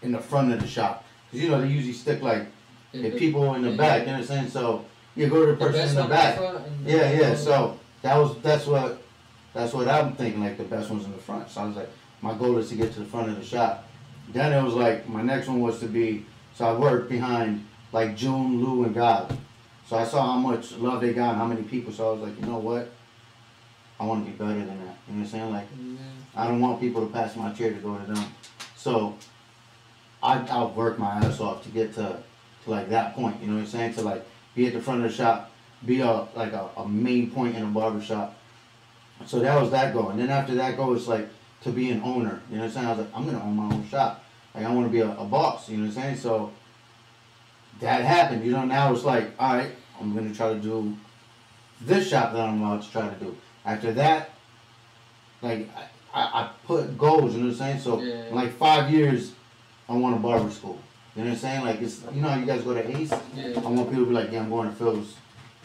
in the front of the shop. Because, you know, they usually stick like people in the back, you know what I'm saying? So you go to the person in the back. Yeah. So that's what I'm thinking, like the best ones in the front. So I was like, my goal is to get to the front of the shop. Then it was like, my next one was to be, so I worked behind like June, Lou, and God. So I saw how much love they got and how many people. So I was like, you know what? I want to be better than that. You know what I'm saying? Like, I don't want people to pass my chair to go to them. So I'll work my ass off to get to like that point. You know what I'm saying? To like be at the front of the shop, be a main point in a barbershop. So that was that goal. And then after that goal, it's like to be an owner. You know what I'm saying? I was like, I'm going to own my own shop. Like, I want to be a boss. You know what I'm saying? So that happened. You know, now it's like, all right, I'm going to try to do this shop that I'm about to try to do. After that, like, I put goals, you know what I'm saying? So, in like 5 years, I want a barber school. You know what I'm saying? Like, it's, you know how you guys go to Ace? I want people to be like, yeah, I'm going to Phil's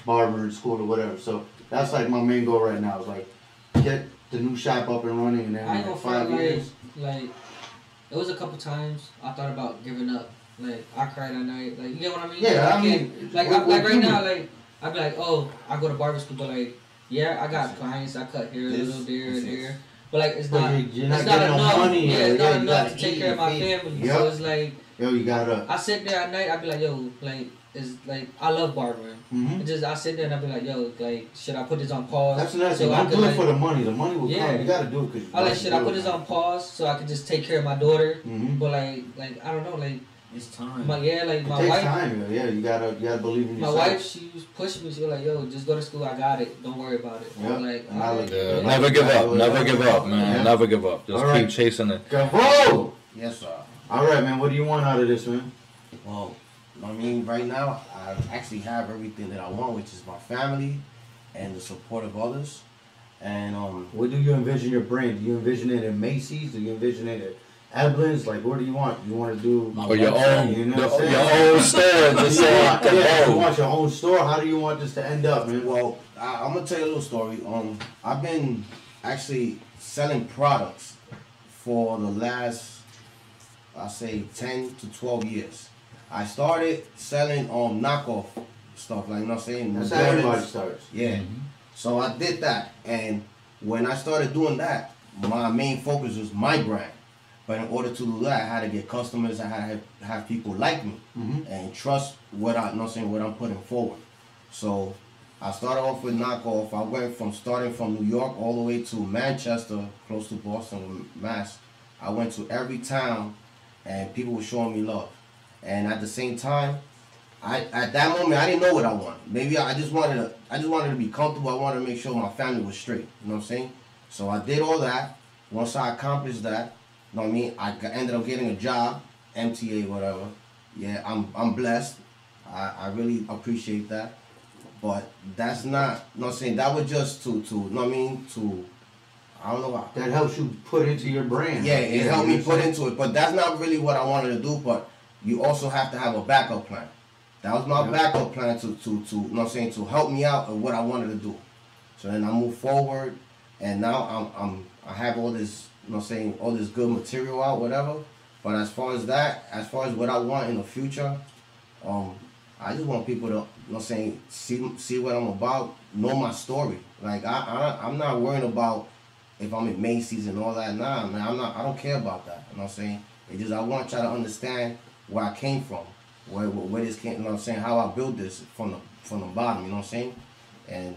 barber school or whatever. So, that's like my main goal right now is like, get the new shop up and running, and then I in ain't like gonna 5 years. Like, it was a couple times I thought about giving up. Like, I cried at night. Like, you get what I mean? Yeah, like, I mean, like what right now, like, I'd be like, oh, I go to barber school, but like, yeah, I got clients. I cut hair a little there and there. But like, it's not, you're not it's not getting enough. no money. Yeah, it's not enough to eat take care of my family. So it's like, yo, you gotta. I sit there at night. I be like, yo, like, it's like I love barbering. Mm-hmm. It's just I sit there and I be like, yo, like, should I put this on pause? That's another so thing. I Don't could, do it like, for the money. The money will come. You gotta do it because. I like, should I put this on pause so I could just take care of my daughter? Mm-hmm. But like I don't know, like. It's time. Like it my takes wife. time, yeah. You gotta believe in yourself. My wife, she was pushing me. She was like, "Yo, just go to school. I got it. Don't worry about it." Yeah. I'm like, never give up. Never give up, man. Yeah. Never give up. Just keep chasing it. Go! Yes, sir. All right, man. What do you want out of this, man? Well, I mean, right now, I actually have everything that I want, which is my family and the support of others. And what do you envision your brand? Do you envision it in Macy's? Do you envision it at Eblin's? Like, what do you want? You want to do or your own, you know your own store? Just you want your own store? How do you want this to end up, man? Well, I'm gonna tell you a little story. I've been actually selling products for the last, I say, 10 to 12 years. I started selling knockoff stuff, like, you know what I'm saying? That's how everybody starts. Yeah. Mm-hmm. So I did that, and when I started doing that, my main focus was my brand. But in order to do that, I had to get customers. I had to have people like me and trust what I'm putting forward. So I started off with knockoff. I went from starting from New York all the way to Manchester, close to Boston, Mass. I went to every town, and people were showing me love. And at the same time, at that moment I didn't know what I wanted. Maybe I just wanted to be comfortable. I wanted to make sure my family was straight. You know what I'm saying? So I did all that. Once I accomplished that, you know what I mean? I ended up getting a job, MTA, whatever. Yeah, I'm blessed. I really appreciate that. But that's not, you know what I'm saying? That was just to you know what I mean? I don't know how. That helps you put into your brand. Yeah, it helped me put into it. But that's not really what I wanted to do. But you also have to have a backup plan. That was my backup plan to you know what I'm saying, to help me out with what I wanted to do. So then I moved forward, and now I have all this, you know what I'm saying, all this good material out, whatever. But as far as what I want in the future, I just want people to, you know what I'm saying, see what I'm about, know my story. Like I'm not worrying about if I'm in Macy's and all that. Nah, man, I don't care about that. You know what I'm saying? It's just I want y'all to understand where I came from, where this came, you know what I'm saying, how I built this from the bottom, you know what I'm saying? And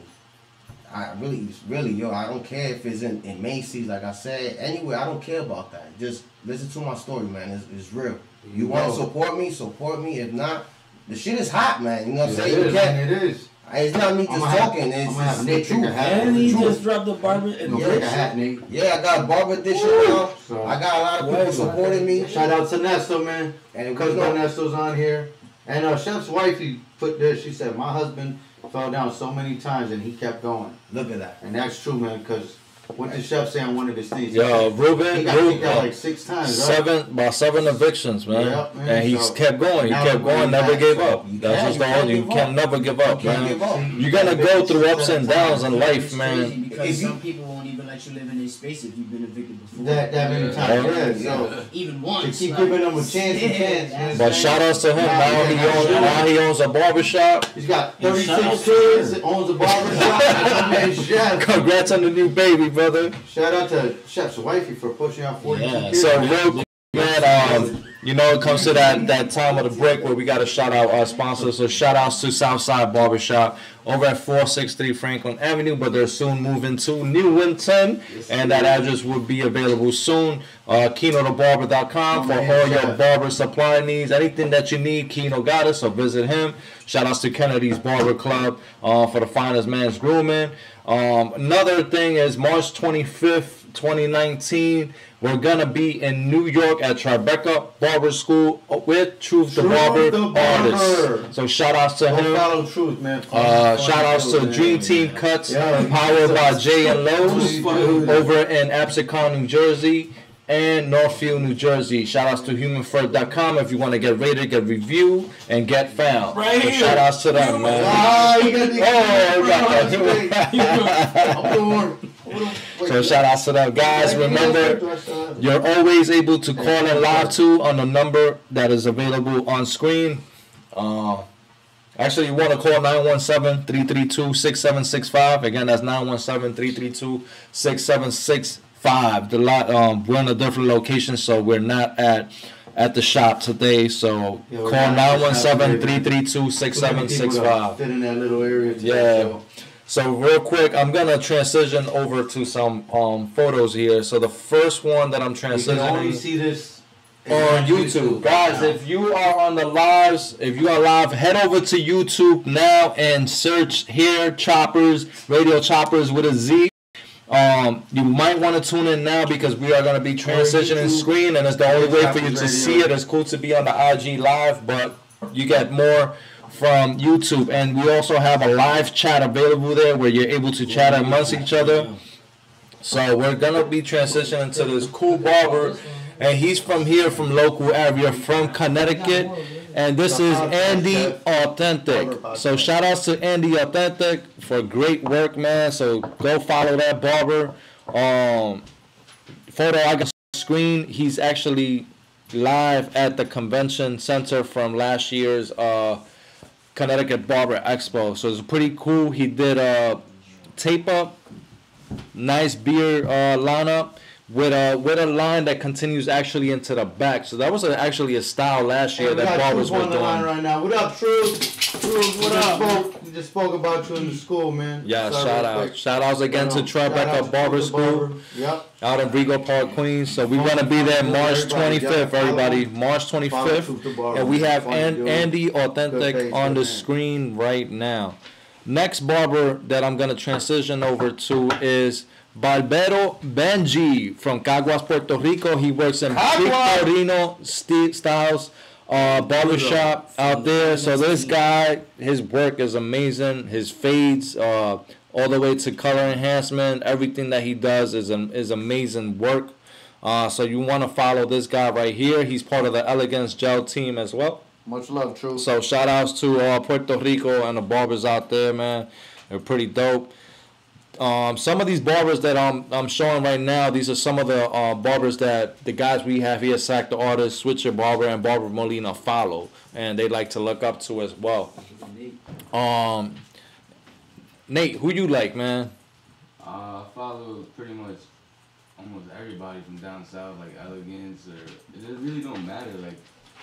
I really, yo, I don't care if it's in Macy's, like I said, anywhere, I don't care about that. Just listen to my story, man. It's real. You want to support me? If not, the shit is hot, man. You know what I'm saying? It is. It's not me just talking. It's the truth. And he just dropped the barber edition. Yeah, I got a barber edition now. So I got a lot of people supporting me. Shout out to Nesto, man. And because Nesto's on here. And Chef's wife, he put this, she said, my husband fell down so many times and he kept going. Look at that. And that's true, man, because What did Chef say on one of his things? Yo, Ruben, he got kicked out like 6 times. Right? About 7 evictions, man. Yep, man. And he's kept going. He kept going, never gave up. That's just the whole. You can never give up, man. You're gonna go through ups and downs in life, man. Because some people won't even let you live in their space if you've been evicted before. That many times, yeah. So even once. to keep giving them a chance and chance. But shout outs to him. Now he owns a barbershop. He's got 36 kids. Owns a barbershop. Congrats on the new baby, brother. Shout out to Chef's wifey for pushing out 42 kids. So real quick, man, you know, it comes to that time of the break where we got to shout out our sponsors. So shout outs to Southside Barbershop over at 463 Franklin Avenue, but they're soon moving to Newington, and that address will be available soon. KinoTheBarber.com for all your barber supply needs. Anything that you need, Kino got it, so visit him. Shout outs to Kennedy's Barber Club for the finest man's grooming. Another thing is March 25th, 2019, we're gonna be in New York at Tribeca Barber School with Truth the Barber artist. So shout outs to him. Follow Truth, man. Shout outs to Dream Team Cuts, powered by Jay and Lowe's over in Absecon, New Jersey, and Northfield, New Jersey. Shout outs to humanfreight.com if you want to get rated, get reviewed, and get found. So shout outs to them, man. So shout outs to them. Guys, remember, you're always able to call in live too on the number that is available on screen. Actually, you want to call 917-332-6765. Again, that's 917-332-6765. We're in a different location, so we're not at the shop today. So call 917-332-6765. Fit in that little area today, yeah. So real quick, I'm gonna transition over to some photos here. So the first one that I'm transitioning. You can only see this on YouTube. Guys, if you are on the lives, if you are live, head over to YouTube now and search here Chopperz Radio Chopperz with a Z. You might want to tune in now because we are going to be transitioning screen, and it's the only way for you to see it. It's cool to be on the IG live, but you get more from YouTube. And we also have a live chat available there where you're able to chat amongst each other. So we're going to be transitioning to this cool barber. And he's from here, from local area, from Connecticut. And this is Andy Authentic. So shout outs to Andy Authentic for great work, man. So go follow that barber. Photo I can screen. He's actually live at the convention center from last year's Connecticut Barber Expo. So it's pretty cool. He did a tape up, nice beard lineup. With a line that continues actually into the back. So that was actually a style last year that barbers were doing. Right now. What up, Truth? Truth, what up? We just spoke about you in the school, man. Yeah, shout out. Shout outs again to Tribeca Barber School. Yep. Out in Rego Park, Queens. So we're going to be there March 25th, everybody. March 25th. And we have Andy Authentic on the screen right now. Next barber that I'm going to transition over to is Barbero Benji from Caguas, Puerto Rico. He works in Victorino Styles barbershop out there. So this guy, his work is amazing. His fades, all the way to color enhancement, everything that he does is amazing work. So you want to follow this guy right here. He's part of the Elegance Gel team as well. Much love, True. So shout outs to Puerto Rico and the barbers out there, man. They're pretty dope. Some of these barbers that I'm showing right now, these are some of the barbers that the guys we have here, Sack the Artist, Switcher Barber, and Barber Molina follow, and they like to look up to as well. Nate, who you like, man? I follow pretty much almost everybody from down south, like Elegance, or it really don't matter, like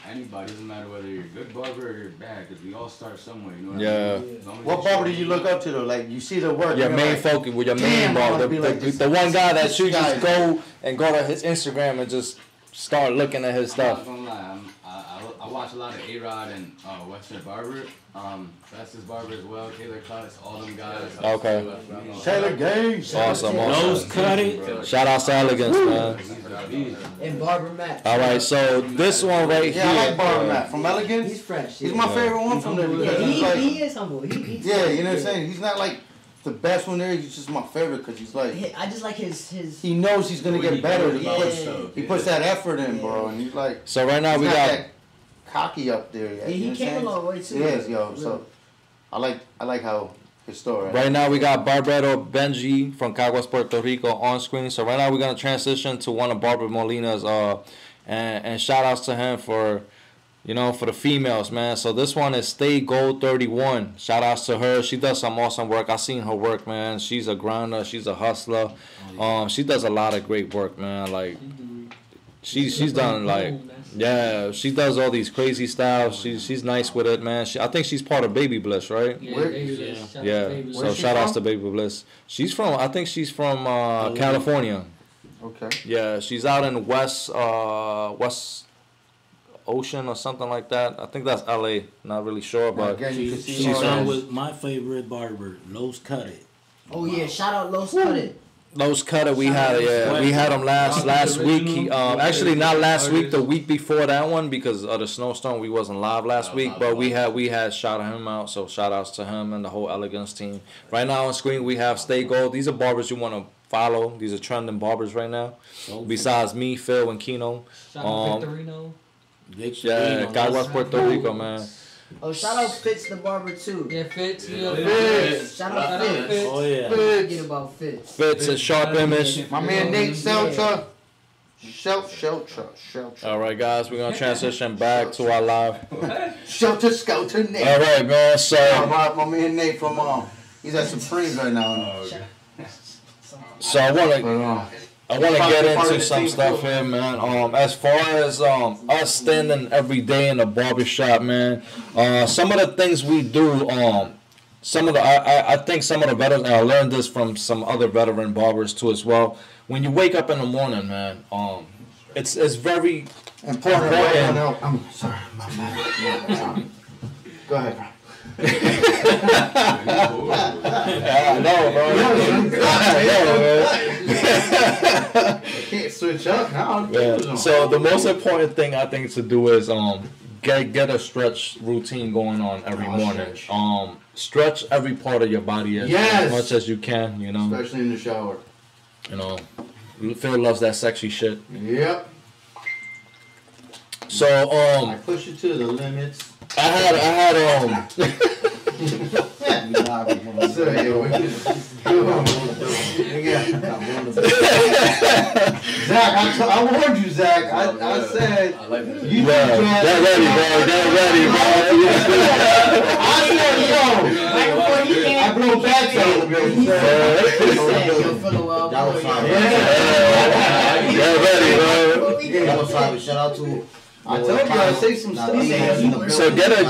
anybody, doesn't matter whether you're a good barber or you're bad, because we all start somewhere, you know what I mean? What barber do you look up to though? Like you see the work. Your main focus with your main barber, the one guy that you just go to his Instagram and just start looking at his stuff. I'm not gonna lie, I watch a lot of A-Rod and Western Barber. That's his barber as well. Taylor Cuts, all them guys. Okay. Taylor Gaines. Awesome. Nose cutting. Shout out to Elegance, man. And Barber Matt. All right, so this one right here. Yeah, I like Barber Matt from Elegance. He's fresh. He's my favorite one from there. He is humble. Yeah, you know what I'm saying? He's not like the best one there. He's just my favorite because he's like. I just like his. He knows he's gonna get better. He puts that effort in, Yeah. bro, and he's like. So right now we he's got not that cocky up there yet. Yeah, he came a long way too. Yes, yo. So I like how his story. right now we got Barbero Benji from Caguas, Puerto Rico on screen. So right now we're gonna transition to one of Barbara Molina's and shout outs to him for, you know, for the females, man. So this one is Stay Gold 31. Shout outs to her. She does some awesome work. I seen her work, man. She's a grinder. She's a hustler. She does a lot of great work, man. Like she's done like, yeah, she does all these crazy styles. She's nice with it, man. I think she's part of Baby Bliss, right? Yeah, Where- Baby Bliss. Shout out to Yeah. Baby Bliss. So Where's she shout outs from? to Baby Bliss. I think she's from California. Okay. Yeah, she's out in West Ocean or something like that. I think that's LA. Not really sure, but Again, you can see She's all on that. with my favorite barber, Los Cut It. Oh yeah, shout out Los Cut It. Those Cutter we had him last week. He actually not last week, the week before that one because of the snowstorm. We wasn't live last week, but we had shouted him out. So shout outs to him and the whole Elegance team. Right now on screen we have Stay Gold. These are barbers you want to follow. These are trending barbers right now. Besides me, Phil, and Kino. Shout out to Victorino. Yeah, Caguas, Puerto Rico, man. Oh, shout out Fitz the barber too. Yeah, Fitz. Yeah, Fitz. Shout out Fitz. Oh yeah. Forget about Fitz. Fits a sharp image. My man Nate Seltra. Shelter. All right, guys, we're gonna transition back to our live. Shelter Scouter Nate. All right, man. So My man Nate from he's at Supreme right now. I wanna But, get part of into the some team, stuff too. here, man. As far as us standing every day in the barbershop, man. Some of the things we do, I think some of the veterans, and I learned this from some other veteran barbers too as well. When you wake up in the morning, man, it's very important. important. I'm sorry. My bad. Go ahead, bro. I know, bro. Can't switch up now. Yeah. So the most important thing I think to do is get a stretch routine going on every morning. Stretch every part of your body as much as you can. You know, especially in the shower. You know, Phil loves that sexy shit. Yep. So I push it to the limits. I had Zach, I warned you, Zach. I said, I like that. you get ready, bro. I said, yo, I blew back to him. Get ready, bro. Shout out to. I told you I'd say some stuff. So get a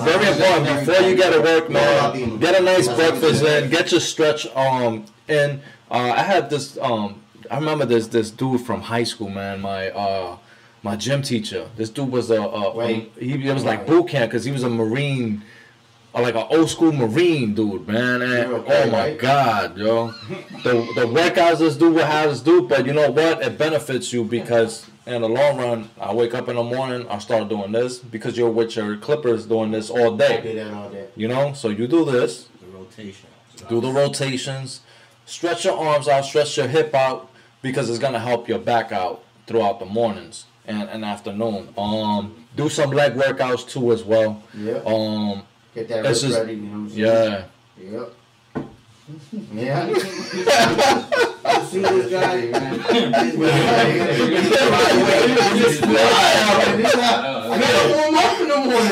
very important before you get to work, man. Get a nice breakfast in. Get your stretch in. I had this. I remember this dude from high school, man. My gym teacher. This dude was it was like boot camp because he was a Marine. Like an old school Marine dude, man. And, oh my God, yo. The workouts this dude will have this dude, but you know what? It benefits you because in the long run, I wake up in the morning, I start doing this because you're with your clippers doing this all day. I do that all day. You know? So you do this. The rotation. Do the rotations. Stretch your arms out, stretch your hip out because it's gonna help your back out throughout the mornings and afternoon. Do some leg workouts too as well. Yeah. Get that It's wrist just- ready, you know what I'm saying? Yeah. Yep. Yeah. See this guy? I gotta warm up in the morning.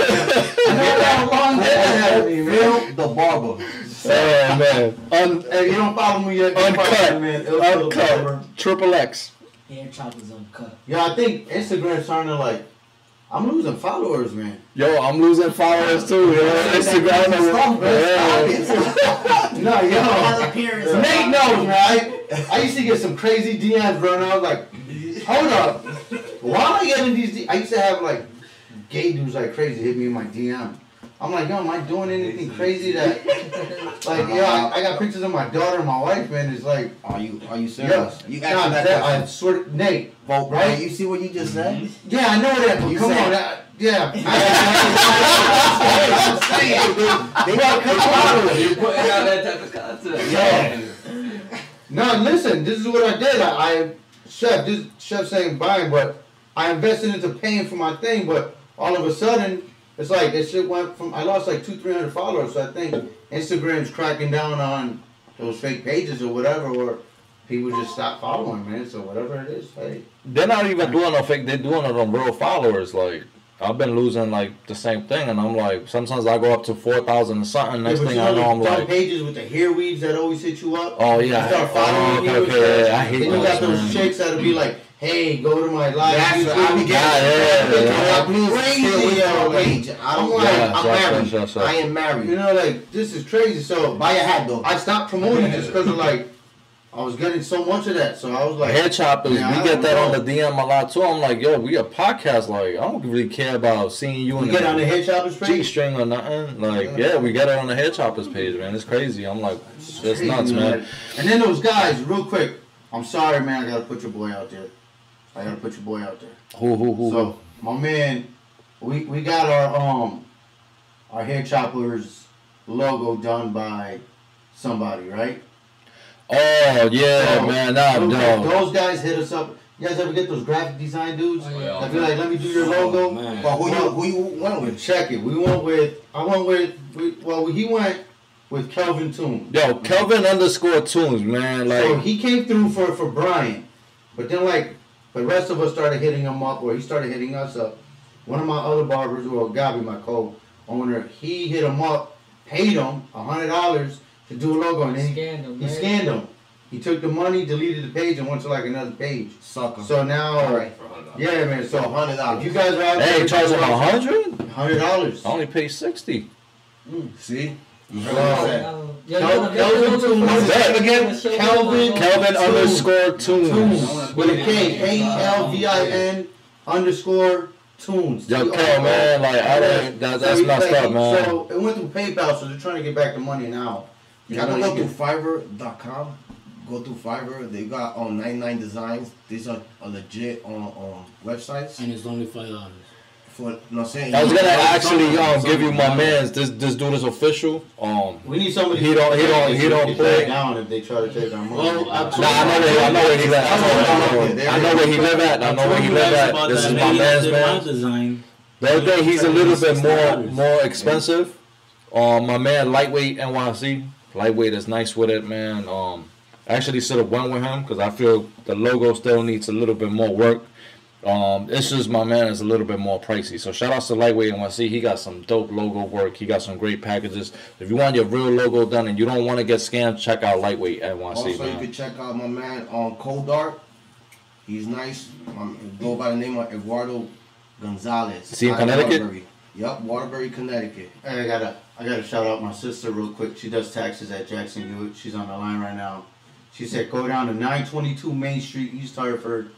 I know how long that had me, man. Phil the barber. Oh man. Hey, you don't follow me yet? don't follow me, man. Uncut. Triple X. Hair choppers uncut. Yeah, I think Instagram's trying to like. I'm losing followers, man. Yo, I'm losing followers too, yo. Instagram. No, yo. Appearance. Nate knows, man. I used to get some crazy DMs, bro, and I was like, hold up. Why am I getting these I used to have, like, gay dudes like crazy hit me in my DM. I'm like, yo, am I doing anything crazy that, like, yo, I got pictures of my daughter and my wife, man. It's like, Are you serious? yo, You nah, asking that I question? swear, Nate, Vote, right? right? You see what you just said? Yeah, I know that, but You come said- on. Yeah. They got cut bottles. You're putting out that type of content. Yeah. No, listen. This is what I did. Chef saying buying, but I invested into paying for my thing. But all of a sudden, it's like this shit went from. I lost like 200-300 followers. So I think Instagram's cracking down on those fake pages or whatever, or people just stop following, man. So whatever it is, hey. They're not even doing no fake. They're doing it on real followers. Like I've been losing like the same thing, and I'm like, sometimes I go up to 4,000 or something. Next thing I know, I'm like, pages with the hair weaves that always hit you up. oh yeah, You start following you. okay, I hate Then those. you got those Man. chicks that'll be like, hey, go to my live. That's what I be getting. Crazy, yo. Page. I don't like. I'm married. I am married. You know, like this is crazy. So Buy a hat though. I stopped promoting just because of like I was getting so much of that. So I was like, Hair choppers, yeah, we I get don't that know. on the DM a lot too. I'm like, yo, we a podcast. Like, I don't really care about seeing you in You get on the hair choppers G page. string or nothing. Like, yeah, we get it on the hair choppers page, man. It's crazy. I'm like, it's Crazy, nuts, man. And then those guys, real quick. I'm sorry, man. I gotta put your boy out there. Who? So my man, we got our hair choppers logo done by somebody, right? Oh yeah, So, man. Nah, no. those guys hit us up. You guys ever get those graphic design dudes? Oh, yeah. That be like, let me do your logo. Man. But who you went with? Check it. He went with Kelvin Toon. Yo, Kelvin _tunes, man. So Like, he came through for Brian, but then like the rest of us started hitting him up, or he started hitting us up. One of my other barbers, well, Gabby, my co-owner, he hit him up, paid him $100 to do a logo, and then he scanned him. He took the money, deleted the page, and went to like another page. Sucker. So now, Alright. yeah, man. So $100. if you guys are out hey, there, charge him $100. $100. I only pay 60. See? You heard Well, what I said. Kelvin Toon. Kelvin _tunes. With a K, KELVIN _tunes. Yo, Kel, man, like, I don't, that's messed up, man. So it went through PayPal, so they're trying to get back the money now. You gotta go through Fiverr.com. Go through Fiverr. They got 99 designs. These are legit on websites. And it's only $5. For no saying. I was gonna actually give you my man's. This dude is official. We need somebody. He don't play down if they try to take our money. Well, I know where he live at. I know where he live at. This is my man's, man. Design. The other day, he's a little bit more expensive. My man, Lightweight NYC. Lightweight is nice with it, man. I actually should have went with him because I feel the logo still needs a little bit more work. It's just my man is a little bit more pricey. So shout out to Lightweight NYC. He got some dope logo work. He got some great packages. If you want your real logo done and you don't want to get scammed, check out Lightweight NYC. Also, man. you can check out my man on Cold Dark. He's nice. Go by the name of Eduardo Gonzalez. Is he in Connecticut? Waterbury. Yep, Waterbury, Connecticut. Hey, I gotta shout out my sister real quick. She does taxes at Jackson Hewitt. She's on the line right now. She said go down to 922 Main Street, East Hartford,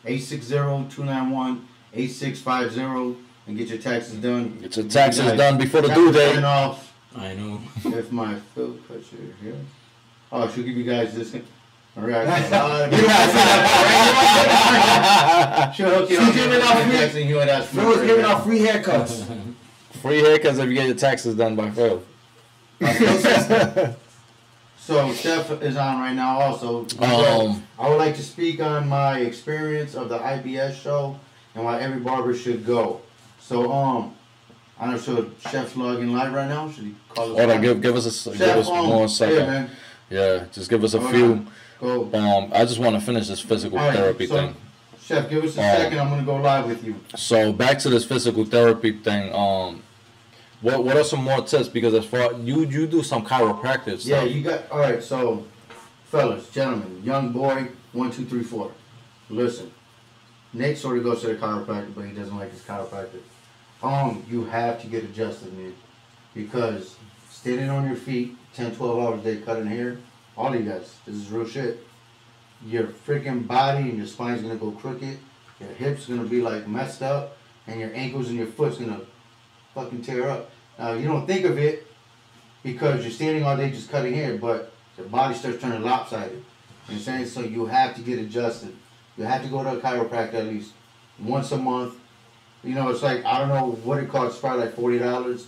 860-291-8650, and get your taxes done. Get your taxes done before the due date. Off I know. if my fill cuts your hair. Oh, she'll give you guys this. All right. She'll hook you up. She's giving out free. Jackson Hewitt has Phil was giving out free haircuts. Free haircuts if you get your taxes done by Phil. So Steph is on right now also. I would like to speak on my experience of the IBS show and why every barber should go. So I'm not sure Chef's logging live right now. Should he call us? Hold on, live? give us Chef, 1 second. Yeah, man. Yeah, just give us a Hold few. on. Go. I just want to finish this physical All right, therapy so, thing. Chef, give us a second. I'm gonna go live with you. So back to this physical therapy thing. What are some more tips? Because as far you do some chiropractic stuff. Yeah, you got. All right, so fellas, gentlemen, young boy, 1, 2, 3, 4. Listen, Nate sort of goes to the chiropractor, but he doesn't like his chiropractor. You have to get adjusted, man, because standing on your feet 10, 12 hours a day cutting hair, all of you guys, this is real shit. Your freaking body and your spine's gonna go crooked, your hips gonna be like messed up, and your ankles and your foot's gonna fucking tear up. Now you don't think of it because you're standing all day just cutting hair, but your body starts turning lopsided. You know what I'm saying? So you have to get adjusted. You have to go to a chiropractor at least once a month You know, it's like, I don't know what it costs, probably like $40,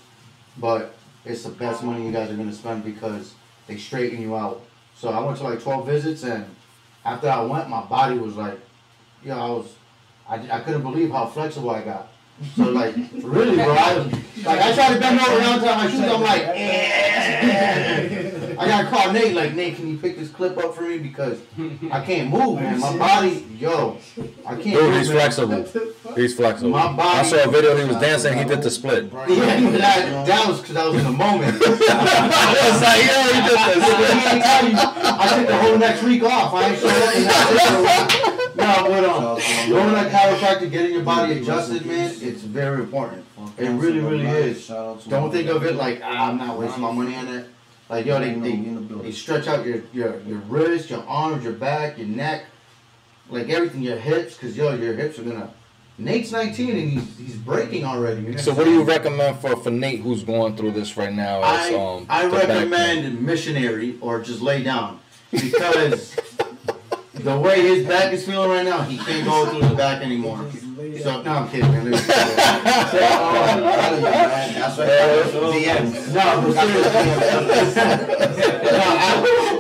but it's the best money you guys are gonna spend because they straighten you out. So I went to like 12 visits, and after I went, my body was like, I couldn't believe how flexible I got. So like, really, bro, I tried to bend over down to my shoes. I'm like, I gotta call Nate. Like, Nate, can you pick this clip up for me because I can't move, man. My body, I can't. Dude, he's flexible. He's flexible. My body. I saw a video. He was dancing. He did the split. Yeah, that was because I was in the moment. I was like, yo, he did the split. I took the whole next week off. I ain't showing up in that. No, but going to chiropractor, getting your body adjusted, man, it's very important. It really, really is. Don't think of it like, I'm not wasting my money on it. Like, yo, they stretch out your wrist, your arms, your back, your neck, like everything, your hips, because, yo, your hips are going to... Nate's 19 and he's breaking already. You know so what do you recommend for Nate who's going through this right now? As, I recommend missionary or just lay down because... The way his back is feeling right now, he can't go through the back anymore. So, no, I'm kidding, man. That's No, but seriously.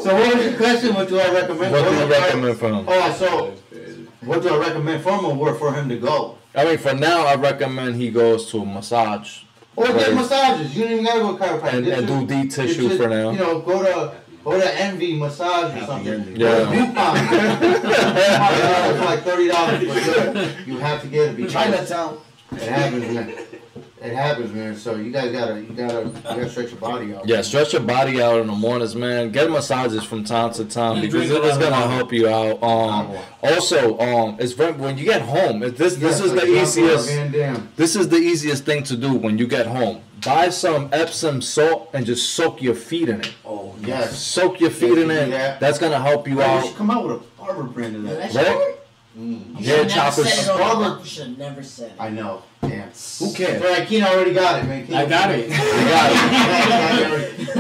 So what was your question? What do I recommend? What do you recommend for him? Oh, so what do I recommend for him or where for him to go? I mean, for now, I recommend he goes to a massage. Or get massages. You don't even gotta go chiropractor. And do deep tissue for now. You know, go to Envy Massage or something. Yeah. It's like $30, but you have to get it because Chinatown. It happens, man. It happens, man. So you guys gotta stretch your body out. Yeah, stretch your body out in the mornings, man. Get massages from time to time because it's gonna help you out. Also, it's very, when you get home. This is the easiest. This is the easiest thing to do when you get home. Buy some Epsom salt and just soak your feet in it. Oh yes. Soak your feet in it. That's gonna help you out. You should come out with a barber brand of that. Right? Yeah, Chopperz. Barber should never said it. I know. Damn. Who cares? Right, Keen already got it, man. I got it.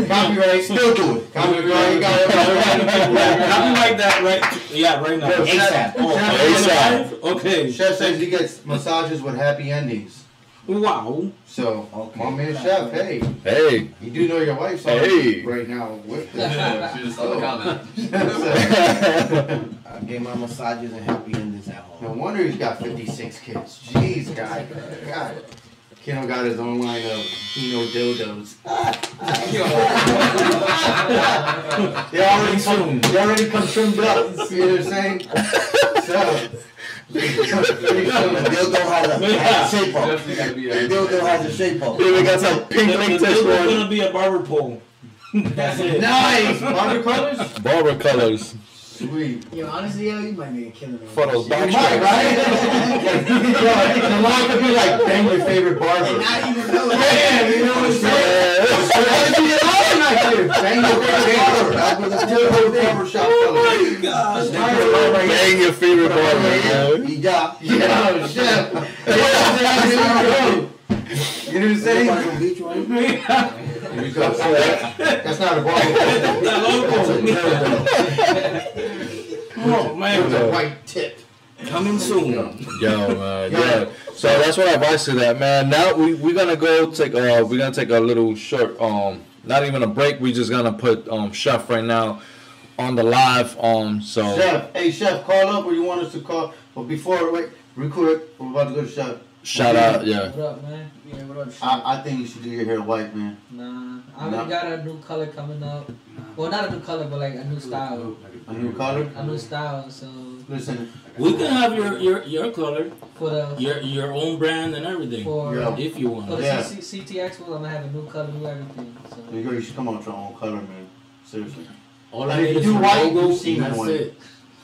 Copyright. Still do it. Copyright. You got it. Copyright that right. Yeah, right now. ASAP. ASAP. Okay. Chef says he gets massages with happy endings. Wow. So, my man Chef, Hey. You do know your wife's on right now with this. Yeah, she just saw the comment. I get my massages and happy endings at home. No wonder he's got 56 kids. Jeez, guy. God. Keno got his own line of Keno dildos. They already come trimmed up. You know what I'm saying? So, Dildo has a shape up. Dildo has a shape up. We got some pink link There's gonna be a barber pole. That's it. nice! Barber colors? Barber colors. Sweet. Yo, honestly, yo, you might make a killing. For those You back might, stripes. right? Yo, the line could be like, bang your favorite barber. Not even know Damn, you know what I'm saying? Why be an line like this? Bang your favorite barber. That was a Chopperz Barbershop. Oh my gosh. Bang your favorite barber, man. Yo, chef. You know what I'm saying? That's not a barber. Oh man. With a white tip. Coming soon. Yo, man, yeah. So that's what I advise to that, man. Now we're gonna go take we're gonna take a little short not even a break. We just gonna put Chef right now on the live so Chef, hey Chef, call up or you want us to call? But before real quick, we're about to go to Chef. shout out, yeah. What up, man? Yeah, what up, shit? I think you should do your hair white, man. Nah, I already got a new color coming up. Well, not a new color, but like a new style. A new color? A new style. So Listen. We can have your color, for the your own brand and everything, Yeah. if you want. for the Yeah. CT Expo, I'm gonna have a new color, new everything. So There you go, you should come out with your own color, man. Seriously. All I And if need you is do some white, logo, you've seen and that's one. it.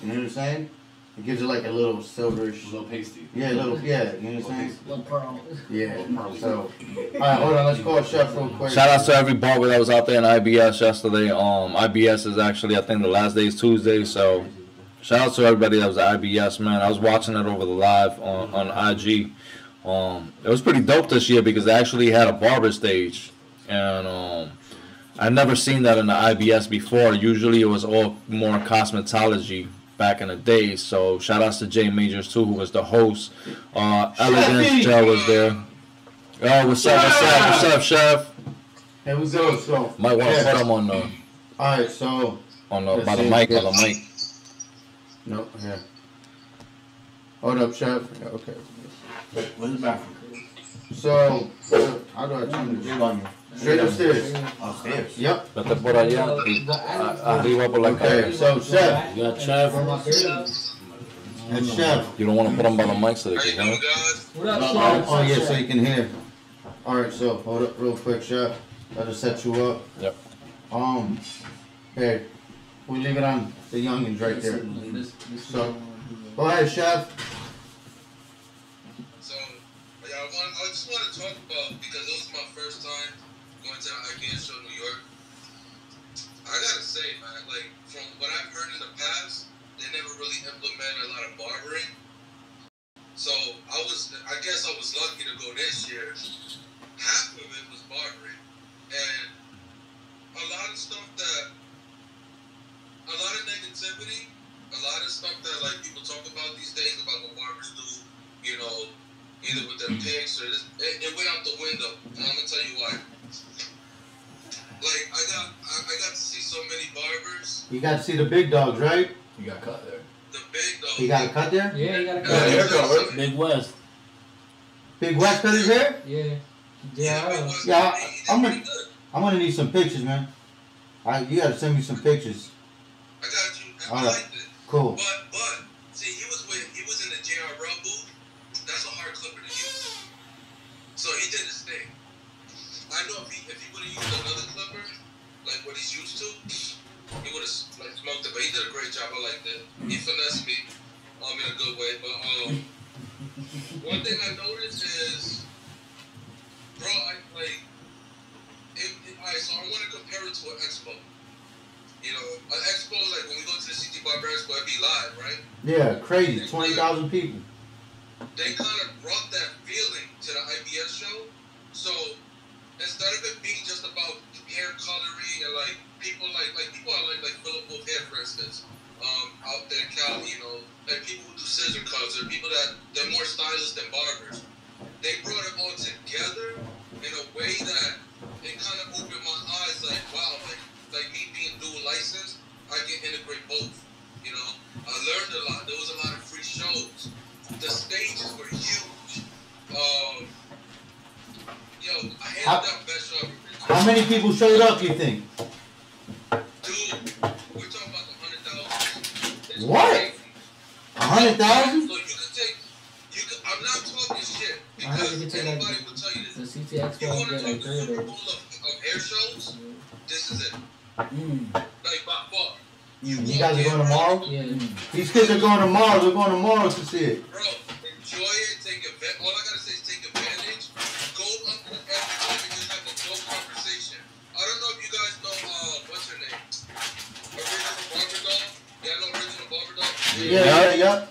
You know what I'm saying? It gives it like a little silverish. A little pasty. Yeah, you know what I'm saying? Little pearl. Yeah. So, alright, hold on, let's call Chef real quick. Shout out to every barber that was out there in IBS yesterday. IBS is actually, I think the last day is Tuesday, so shout out to everybody that was at IBS, man. I was watching it over the live on IG. It was pretty dope this year because they actually had a barber stage, and I've never seen that in the IBS before. Usually it was all more cosmetology back in the day. So shout outs to Jay Majors too, who was the host. Elegance Joe was there. Oh, what's up, Chef? Here we go. So might want to put him on the. All right, so on the by the mic. No, here. Hold up, Chef. Yeah, okay. Where's the bathroom? So, how do I turn this? Straight upstairs. Upstairs? Yep. Vete por allá. Arriba por la Okay, so Chef. You got Chef. And Chef. You don't want to put them by the mic so they can hear. What up, Chef? Oh, yeah, so you can hear. Alright, so hold up real quick, Chef. I'll just set you up. Yep. Here. We leave it on the youngins right there. So, go ahead, Chef. So, yeah, I just want to talk about, because it was my first time going to the IBS show in New York. I gotta say, man, like, from what I've heard in the past, they never really implemented a lot of barbering. So, I guess I was lucky to go this year. Half of it was barbering. And a lot of stuff a lot of negativity, a lot of stuff that, like, people talk about these days about what barbers do, you know, either with their picks or this, it went out the window. And I'm gonna tell you why. Like, I got to see so many barbers. You got to see the big dogs, right? You got cut there. The big dogs. He got a cut there? Yeah, he got a Yeah, cut. Big West. Big West cut his hair? Yeah. Yeah, I'm gonna need some pictures, man. You gotta send me some pictures. I got you. All I right. liked it. Cool. But see, he was in the JR booth. That's a hard clipper to use. So he did his thing. I know if he would have used another clipper, like what he's used to, he would have like smoked it. But he did a great job. I liked it. He finessed me, in a good way. But one thing I noticed is, bro, alright. So I want to compare it to an expo. You know, an expo, like when we go to the CT Barber Expo, it'd be live, right? Yeah, crazy. 20,000 people. They kind of brought that feeling to the IBS show. So instead of it being just about hair coloring and like people like people are like Philip Wolf Hair, for instance, out there in Cali, you know, like people who do scissor cuts or people that they're more stylists than barbers. They brought it all together in a way that it kind of opened my eyes, like wow, like me being dual licensed, I can integrate both. You know, I learned a lot. There was a lot of free shows. The stages were huge. I hands down best show ever. How many people showed up, you think? Dude, we're talking about the 100,000. What? 100,000? So I'm not talking shit because anybody will tell you this. The CT You want to Expo talk the Super Bowl of air shows? This is it. Like by far. You guys are going tomorrow? Yeah. These kids are going tomorrow. They're going tomorrow to see it. Bro, enjoy it. Take advantage. All I gotta say is take advantage. Go up to everyone and just have a dope conversation. I don't know if you guys know what's her name? Original Barber Doll. Yeah, I know Original Barber Doll. Yeah.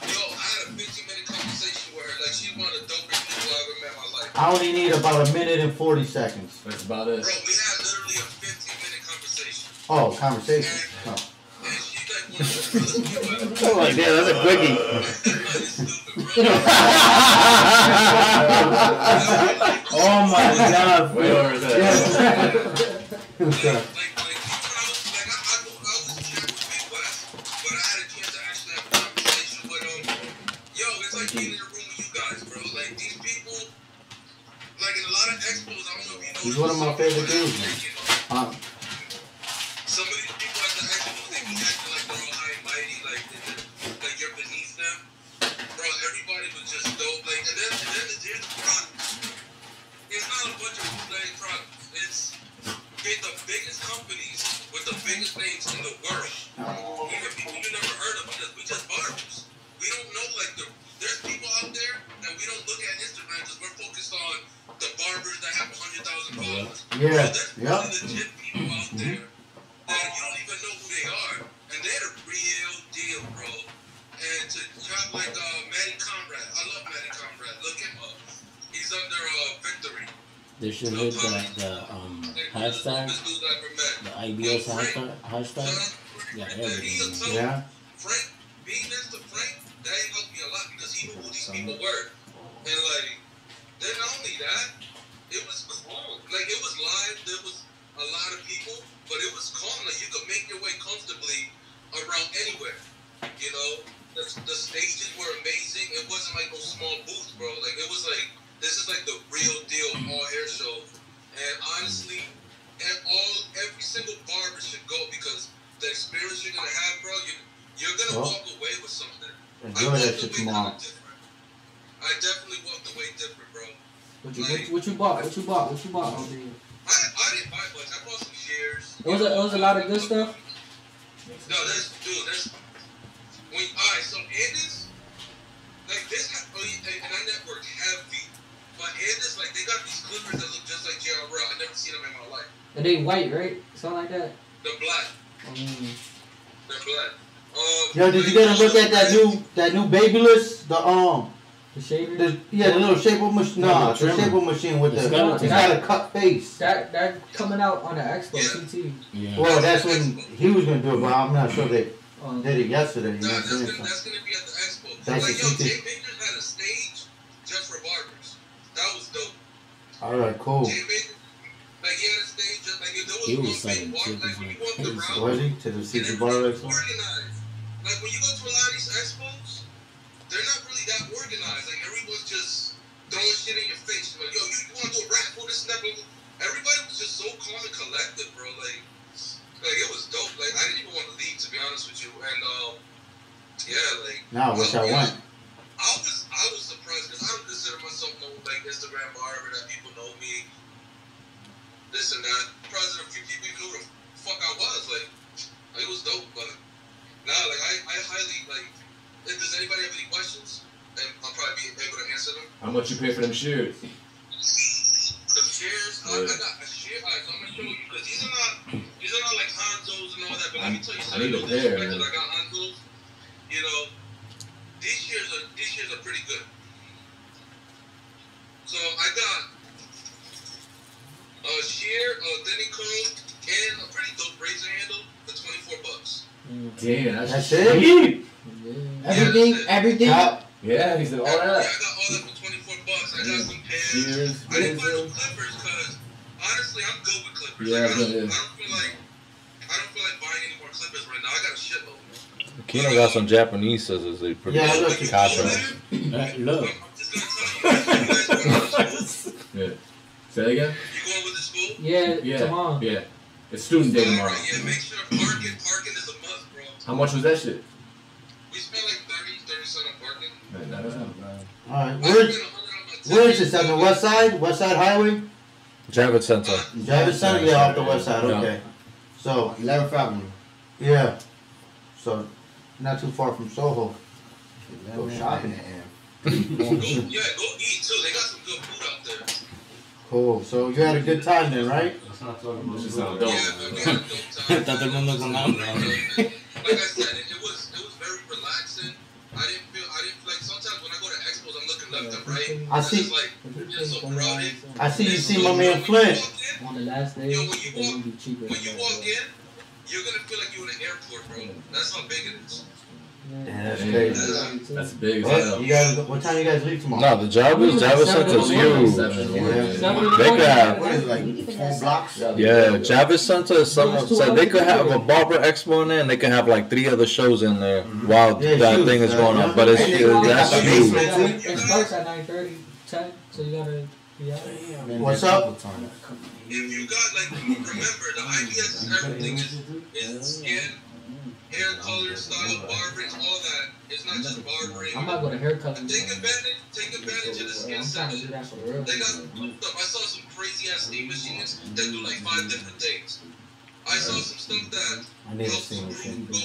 Yo, I had a 15-minute conversation with her. Like she's one of the dopest people I ever met in my life. I only need about 1 minute and 40 seconds. That's about it. Bro, we had literally a 15-minute conversation. Oh, conversation. Oh. And she's like one of the realest people I ever met. Oh, like, yeah, that's a quickie. Oh my God. Way over that. I was chatting with Big West, but I had a chance to actually have a conversation with him. Yo, it's like being in a room with you guys, bro. Like these people, like in a lot of expos, I don't know if you know. He's one of my favorite dudes, man. Some of these people at the expos, they be acting like they're all high and mighty, like you're beneath them. Bro, everybody was just dope. Like, and then there's the products. It's not a bunch of bootleg products. It's the biggest companies with the biggest names in the world. Even people you never heard of because we just barbers. We don't know there's people out there that we don't look at Instagram because we're focused on the barbers that have 100,000 followers. Yeah. There's legit people out there that you don't even know who they are, and they're the real deal, bro. And to have like Manny Conrad, I love Manny Conrad. Look him up. He's under Victory. They should hit the hashtag, the IBS hashtag. Yeah, everything. Yeah. Frank, being next to Frank, that helped me a lot because he knew who these people were. And like, then not only that, it was calm. Like it was live, there was a lot of people, but it was calm. Like you could make your way comfortably around anywhere. You know, the stages were amazing. It wasn't like no small booth, bro. Like it was like this is like the real deal all hair show. And honestly, every single barber should go because the experience you're gonna have, bro, you're gonna walk away with something. Enjoy that shit tomorrow. I definitely walked away different, bro. What you bought? What you bought? What you bought over here? I didn't buy much. I bought some shares. It was a lot of good stuff. No, there's alright, so Andis, like this, and I networked heavy. But Andis, like they got these clippers that look just like JRL. I never seen them in my life. And they white, right? Something like that. They're black. They're black. Yo, did you get a look at that new Babyless? The shaver? The little shaper machine. Nah, the shaper machine with it's got a cut face. That coming out on the Expo CT. Yeah. Well, that's when he was gonna do it, but I'm not sure they did it yesterday. You know that's what I'm gonna saying? be at the Expo. That's like, the yo, CT. Jay Baker had a stage just for barbers. That was dope. All right, cool. Jay Baker, like he had a stage just like if there was He one was big selling bar, like when you walked around. Was he to the CT and bar? everything was organized. Like when you go to a lot of these expos, they're not really that organized. Like everyone's just throwing shit in your face. Like, yo, you want to do a raffle, this and that. Everybody was just so calm and collected, bro. Like it was dope. Like I didn't even want to leave, to be honest with you. And yeah, like. Nah, which I went. I was surprised because I don't consider myself no like Instagram barber that people know me. This and that. Surprised that a few people even knew who the fuck I was. Like it was dope, but nah, like I highly like. If does anybody have any questions? And I'll probably be able to answer them. How much you pay for them shears? The chairs, I got a chair. Alright, so I'm gonna show you because these are not like Hanzo's and all that. But let me tell you something. I need a pair, man. I got Hanzo's. You know, these shears are pretty good. So I got a shear, a thinning comb, and a pretty dope razor handle for $24. Damn, That's it. Everything. Yeah, he said all Yeah, I that. got all that for $24. I got some pants. Shears, I didn't buy no razor. clippers because honestly, I'm good with clippers. Yeah, like, I don't yeah. feel like buying any more clippers right now. I got a shitload. Kino got some Japanese scissors. They pretty Yeah, look, contrast. Look. I'm just gonna tell you, you guys going to school? Yeah. Say that again? You going with the school? Yeah. Tomorrow. Yeah. It's student day tomorrow. Alright, yeah, make sure parking is a must, bro. How much was that shit? We spent like 30 cents on parking. Man, that is not All right, I spent 100 on my where is this? On the west side? West Side Highway? Javits Center. Javits Center? Yeah, off the west side. Yeah. Okay. So 11th Avenue. yeah, so not too far from Soho. Go shopping. Go eat too. They got some good food out there. Cool. So you had a good time then, right? Let's not talk about This this. sound Yeah, dope. man, we had a dope time. Está todo el mundo con hambre. Like I said, it was very relaxing. I didn't feel like sometimes when I go to expos, I'm looking left and right. I see- It's like it's so crowded. I see you see my man Flint. On the last day, Yo, it's gonna be cheaper. When you walk in, you're gonna feel like you're in an airport, bro. That's how big it is. Yeah, that's crazy. That's big as What, hell. you guys, what time you guys leave tomorrow? No, the Javits Center's huge. They could have. What is it, like 4 blocks? Yeah, Javits Center is something. So they could have a barber expo in there, and they could have like 3 other shows in there while Yeah, that huge, thing is going on. But And it's they got that's the huge. basement. It starts at 9:30, 10, so you gotta be out. What's up? If you got like, remember the IBS is everything is skin, hair color, style, barbering, all that. It's not just barbering. I'm not gonna haircut. Take advantage of the skin I'm trying to do section. that for real. They got some cool stuff. I saw some crazy ass steam machines that do like 5 different things. I saw some stuff that I need to helps see the this root go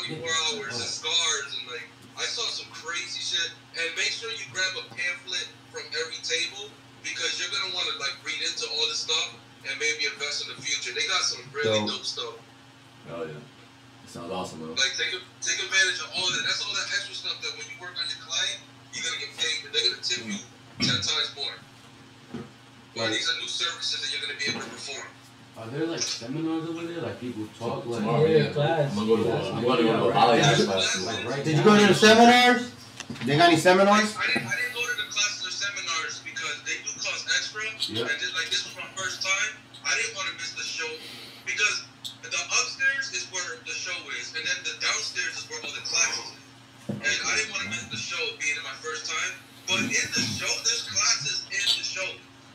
in 24 hours and scars and like I saw some crazy shit. And make sure you grab a pamphlet from every table because you're gonna want to like read into all this stuff and maybe invest in the future. They got some really dope stuff. Oh yeah. Sounds awesome, bro. Like take advantage of all that. That's all that extra stuff that when you work on your client, you're gonna get paid, but they're gonna tip you 10 times more. But these are new services that you're gonna be able to perform. Are there like seminars over there? Like people talk like class. I'm going to go to a balayage class. Did you go to the seminars? They got any seminars? I didn't go to the classes or seminars because they do cost extra. Yeah. And this was my first time. I didn't want to miss the show because the upstairs is where the show is, and then the downstairs is where all the classes is. And I didn't want to miss the show being my first time. But in the show, there's classes in the show.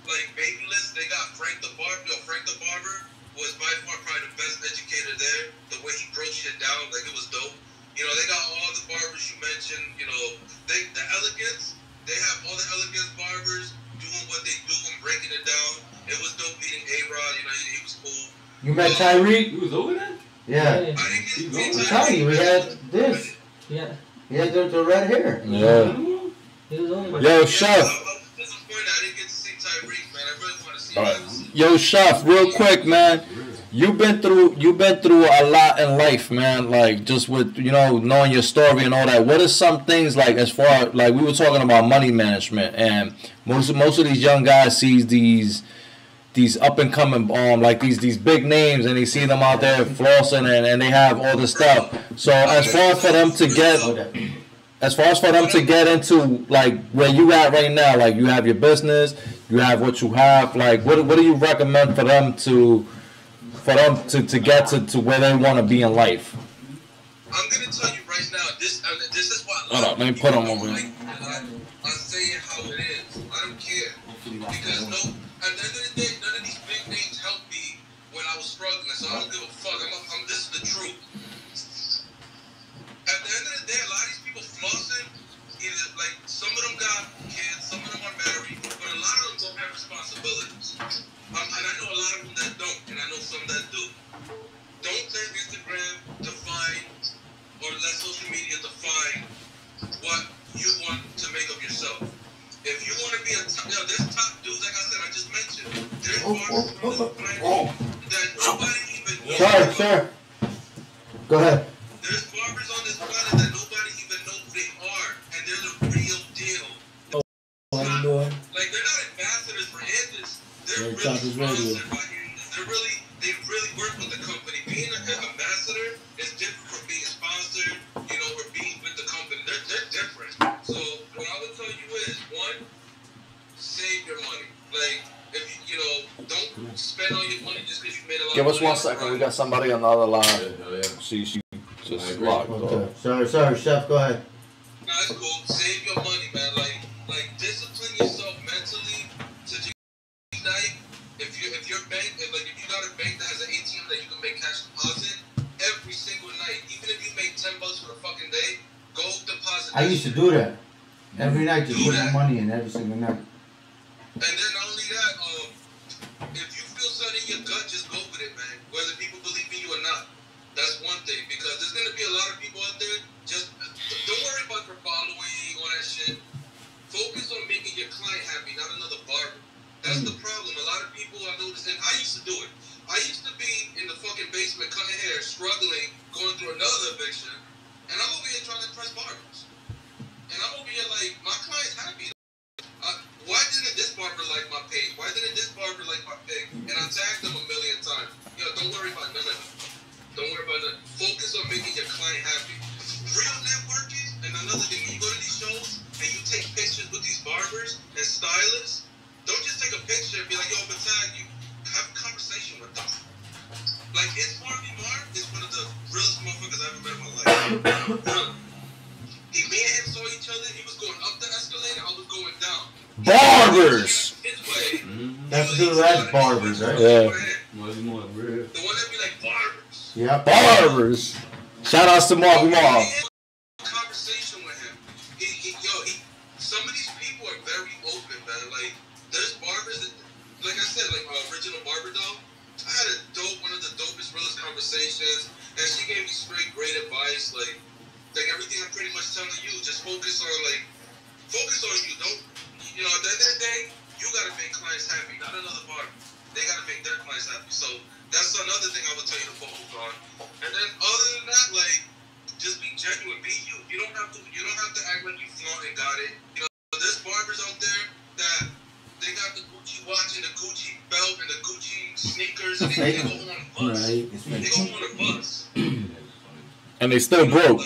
Like Babyless, they got Frank the Barber. Frank the Barber was by far probably the best educator there. The way he broke shit down, like it was dope. You know, they got all the barbers you mentioned. You know, the Elegance. They have all the Elegance barbers doing what they do and breaking it down. It was dope meeting A-Rod. You know, he was cool. You met Tyreek? You was over there? Yeah. I didn't get to meet I'm telling you, we had this. Yeah. He had the red hair. Yeah. He was over. Yo, Chef. I was disappointed I didn't get to see Tyreek, man. I really want to see him. Yo, Chef, real quick, man. You've been through a lot in life, man. Like just with knowing your story and all that. What are some things like as far like we were talking about money management, and most of these young guys sees these up and coming like these big names, and they see them out there flossing and they have all this stuff. So as far as for them to get into like where you at right now, like you have your business, you have what you have, like what do you recommend for them to get to where they want to be in life? I'm gonna tell you right now, this is what. Hold up, let me put on over here. I say it how it is. I don't care because at the end of the day, none of these big names helped me when I was struggling. So I don't give a fuck. This is the truth. At the end of the day, a lot of these people flossing. Either like some of them got kids, some of them are married, but a lot of them don't have responsibilities. And I know a lot of them that don't, and I know some that do. Don't let Instagram define or let social media define what you want to make of yourself. If you want to be there's top dudes, like I said, I just mentioned. There's barbers on this planet that nobody even knows. Sir. Go ahead. There's barbers on this planet that nobody even knows who they are, and they're the real deal. Like they're not ambassadors for Andis. They're really sponsored by Andis. They really work with the company. Being an ambassador is different from being sponsored, or being with the company. They're different. So what I would tell you is, one, save your money. Like, if don't spend all your money just because you made a lot Give of us money. 1 second. We got somebody on the other line. Yeah. She just locked. Okay. Sorry, Chef. Go ahead. Nah, it's cool. Save your money, man. Like discipline yourself mentally to night. If your bank, if you got a bank that has an ATM that you can make cash deposit every single night, even if you make $10 for the fucking day, go deposit. I used to do that every night, just put my money in every single night. And then not only that, if you feel something in your gut, just go with it, man. Whether people believe in you or not, that's one thing. Because there's gonna be a lot of people out there. Just don't worry about your following, all that shit. Focus on making your client happy, not another barber. That's the problem. A lot of people I've noticed, and I used to do it. I used to be in the fucking basement cutting hair, struggling, going through another eviction, and I'm over here trying to impress barbers. And I'm over here like, my client's happy. Why didn't this barber like my page? Why didn't this barber like my page? And I tagged them 1,000,000 times. Don't worry about none of it. Don't worry about that. Focus on making your client happy. Real networking, and another thing, when you go to these shows and you take pictures with these barbers and stylists, don't just take a picture and be like, yo, I'm gonna tag you. Have a conversation with them. Like, Harvey Mark is one of the realest motherfuckers I've ever met in my life. Me and him saw each other. He was going up the escalator. I was going down. Barbers. His way. That's barbers, right? Yeah. The one that be like barbers. Yeah. Barbers. Shout outs to Mark. Conversation with him. Some of these people are very open, man. Like, there's barbers that, like I said, like Original Barber Doll. I had one of the dopest, realest conversations, and she gave me straight great advice. Like everything I'm pretty much telling you, just focus on you. Don't, at the end of the day, you gotta make clients happy, not another barber. They gotta make their clients happy. So that's another thing I would tell you to focus on. And then other than that, like, just be genuine, be you. You don't have to act like you flaunt and got it. There's barbers out there that they got the Gucci watch and the Gucci belt and the Gucci sneakers and they And they still broke.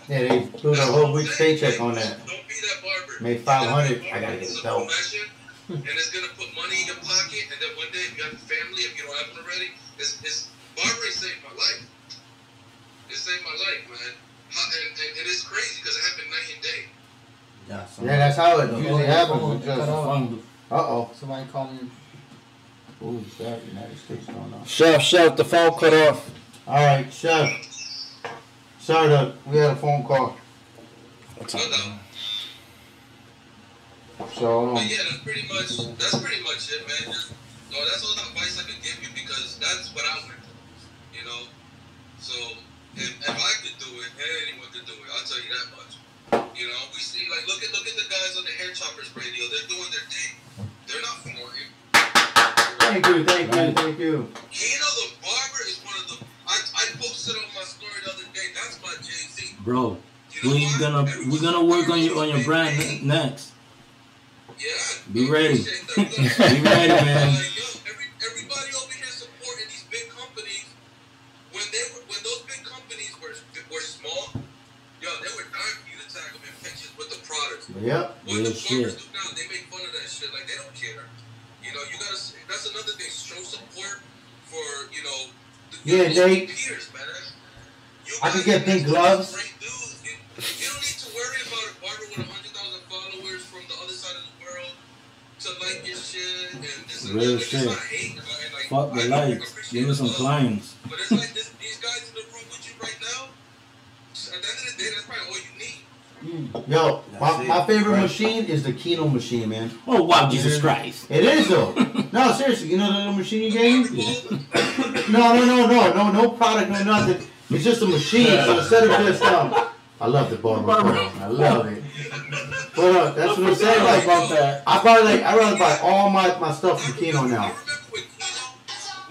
Yeah, they threw the whole week's paycheck on that. Don't be that barber. Made 500. I gotta get It's the a dope. profession, and it's gonna put money in your pocket. And then one day, if you have a family, if you don't have one already, it's barbering saved my life. It saved my life, man. And it's crazy because it happened night and day. Yeah, that's how it usually happens. With just, uh-oh. Somebody calling. Who's that? United States going on. Chef, the phone cut off. All right, Chef. Sorry, we had a phone call. So, but yeah, that's pretty much it, man. That's all the advice I can give you because that's what I went through, you know. So if I could do it, anyone could do it. I'll tell you that much. You know, we see look at the guys on the hair Chopperz Radio. They're doing their thing. They're not flirting. Thank you. Keno the barber is one of the. I posted on my story the other day. That's my Jay-Z. Bro, we're gonna work on your brand next. Yeah. Be ready. Be ready, man. Everybody over here supporting these big companies. When those big companies were small, they were dying for you to tag them in pictures with the products. Yep. What the barbers do now, they make fun of that shit. Like they don't care. You know, you gotta. That's another thing. Show support for they. Peers, man. I could get pink gloves. Great dudes. You don't need to worry about a barber with 100,000 followers from the other side of the world to like your shit and this and Real that. shit. Like, Fuck the lights. Give me some clients. But it's like these guys in the room with you right now. At the end of the day, that's probably all you need. Yo, my favorite machine is the Keno machine, man. Oh wow, Jesus Christ! It is though. No, seriously, you know the little machine you gave me? No product, no nothing. It's just a machine. So instead of just I love the barber. I love it. But that's what I'm saying. Like about that, I'd rather buy all my stuff from Keno now. I remember when Keno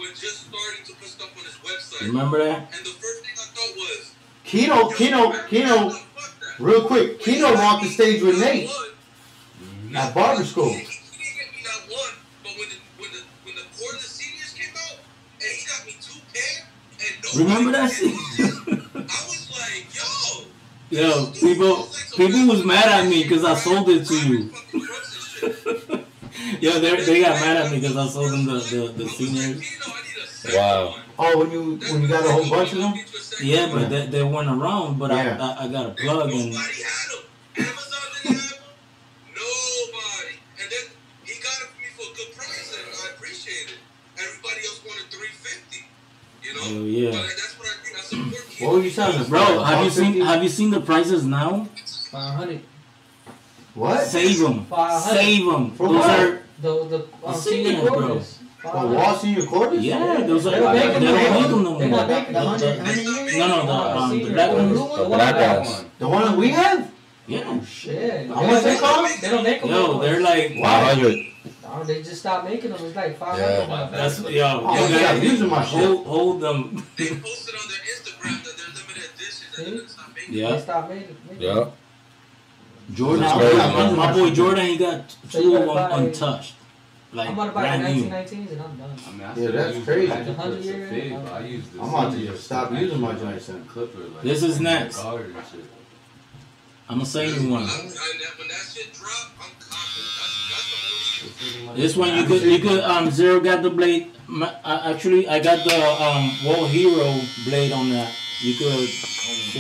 was just starting to put stuff on his website. Remember that? And the first thing I thought was Keno. Real quick, Keno walked the stage with Nate at barber school. He didn't get me that one, but when the cordless seniors came out, and he got me 2 pairs, and remember that shit? I was like, yo, people was mad at me because I sold it to you. Yo, they got mad at me because I sold them the seniors. Wow. Oh, when you got a whole bunch of them? Yeah, but they weren't around. But I got a plug and. Nobody had them. Amazon didn't have them. Nobody. And then he got it for me for a good price, and I appreciate it. Everybody else wanted $350. You know. Oh yeah. But that's what I think. I support kids. What were you selling this, bro? Have you seen the prices now? 500. What? Save them. 500. Save them. For Those what? are The seniors, senior bro. cordless. The wall senior cordless? Yeah, those are. They don't make them They no don't more. make them no They're not more. making the 100 No, the black ones. The black ones. The one that we have? Yeah. Shit. How much they cost? They don't make them. Yo, they're like 500. Oh, they just stopped making them. It's like 500. Yeah. That's Oh, you yeah, gotta using my shit. hold them. They posted on their Instagram that they're limited editions and it's not making. They Yeah. stopped making them. Yeah. Jordan, That's my boy Jordan, he got So you 2 of gotta them buy- untouched. Like I'm about to buy brand the new. 1919s and I'm done. I mean, I Yeah, still that's use crazy. the Magic The 100 Clips year, to fade, yeah. but I use the I'm about to senior just stop using my actual joints then. Clipper, like, This is next. guard and shit. I'm gonna say you one. When that shit drop, I'm confident. That's the only. This one you could Zero got the blade. Actually, I got the World Hero blade on that. You could.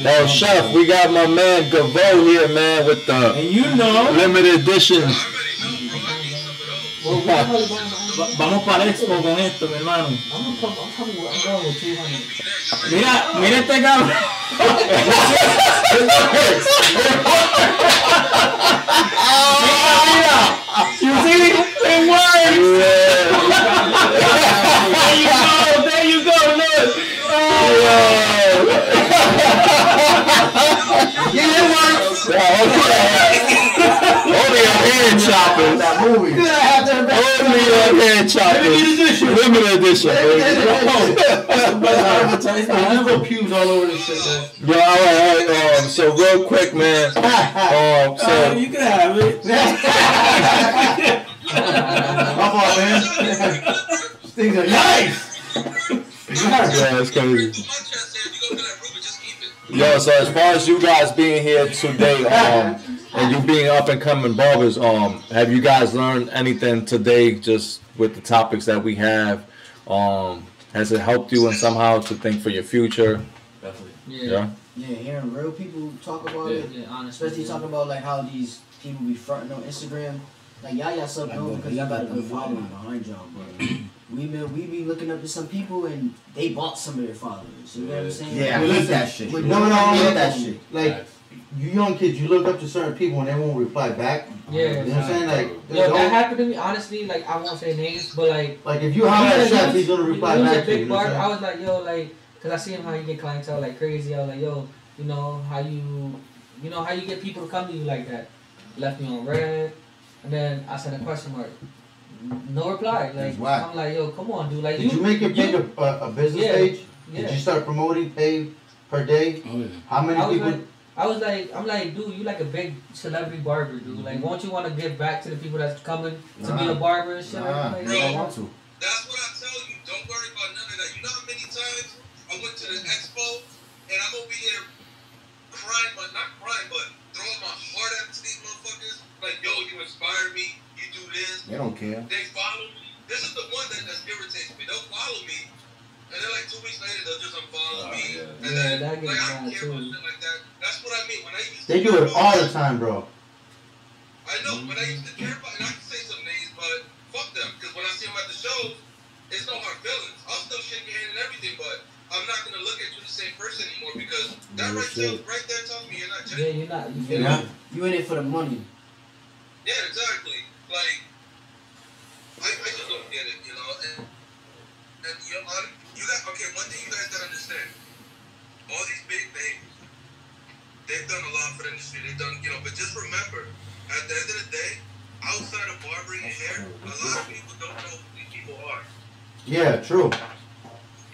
Oh, Chef, we got my man Gavo here, man, with the And you know, limited edition. I already know, bro. I need some of those. Well, we're probably buying the vamos para el expo con esto, mi hermano. I'm going with 200. Mira este cabrón. Mira. You see? It works. There you go, look. Yeah, it works. Only a hand chopper. That movie. Only a hand chopper. Limited edition. I put pubes all over this shit, man. Yo, all right. So real quick, man. So You can have it. My fault, man. These things are nice. yeah, it's crazy. My chest said, you go to that room and just keep it. Yo, so as far as you guys being here today, and you being up and coming barbers, have you guys learned anything today just with the topics that we have? Has it helped you in somehow to think for your future? Definitely. Yeah, hearing real people talk about it, honestly, especially talking about like how these people be fronting on Instagram. Like y'all stuff known because y'all got a good following behind y'all, but we be looking up to some people and they bought some of their followers. You know what I'm saying? Yeah, I hate that shit. No, I hate that shit. Like, you young kids, you look up to certain people and they won't reply back. Yeah, you know what I'm saying? Like, yo, that happened to me. Honestly, like I won't say names, but like if you holler at Chef, he's gonna reply back to you. Big bar, I was like, yo, like, cause I see him how you get clientele like crazy. I was like, yo, you know how you get people to come to you like that. Left me on red, and then I sent a question mark. No reply. Like I'm like, yo, come on, dude. Like, did you make your page a business page? Yeah. Did you start promoting pay per day? Oh, yeah. How many people? I'm like, dude, you like a big celebrity barber, dude. Like, won't you want to give back to the people that's coming to be a barber and shit? Bro, I want to. That's what I tell you. Don't worry about none of that. You know how many times I went to the expo and I'm over here crying, but not crying, but throwing my heart out to these motherfuckers. Like, yo, you inspire me. You do this. They don't care. They follow me. This is the one that irritates me. They'll follow me, and then like 2 weeks later they'll just unfollow me. Yeah. And then That gets like I don't mad care about too. shit like that. That's what I mean. When I used to They do it all the time, bro. I know, but I used to care about, and I can say some names, but fuck them, because when I see them at the shows, it's no hard feelings. I'll still shake your hand and everything, but I'm not gonna look at you the same person anymore because that right there tells me you're not genuine. Yeah, you're not. You in it for the money. Yeah, exactly. Like, I just don't get it, you know. And you got okay. One thing you guys gotta understand: all these big names, they've done a lot for the industry. They've done, you know. But just remember, at the end of the day, outside of barbering and hair, a lot of people don't know who these people are. Yeah, true.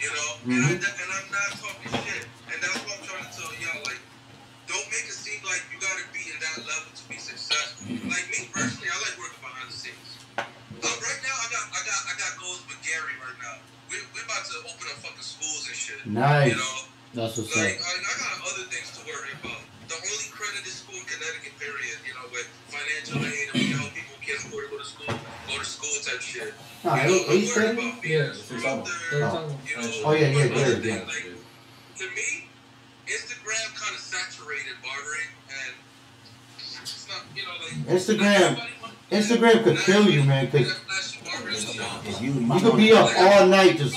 You know, and I'm not talking shit. And that's what I'm trying to tell y'all. Like, don't make it seem like you gotta be in that level to be successful. Like me personally, I like working behind the scenes. Right now, I got goals with Gary right now. We're about to open up fucking schools and shit. Nice. You know, That's what's like up. I got other things to worry about. The only credited school in Connecticut, period. You know, with financial aid and we help people who can't afford to go to school type shit. Nah, you know, I'm he's worried ready? about being a disruptor. You know, other things. Like, to me, Instagram kind of saturated barbering, and it's not, you know, like Instagram could kill you, man. Cause you could be up all night just.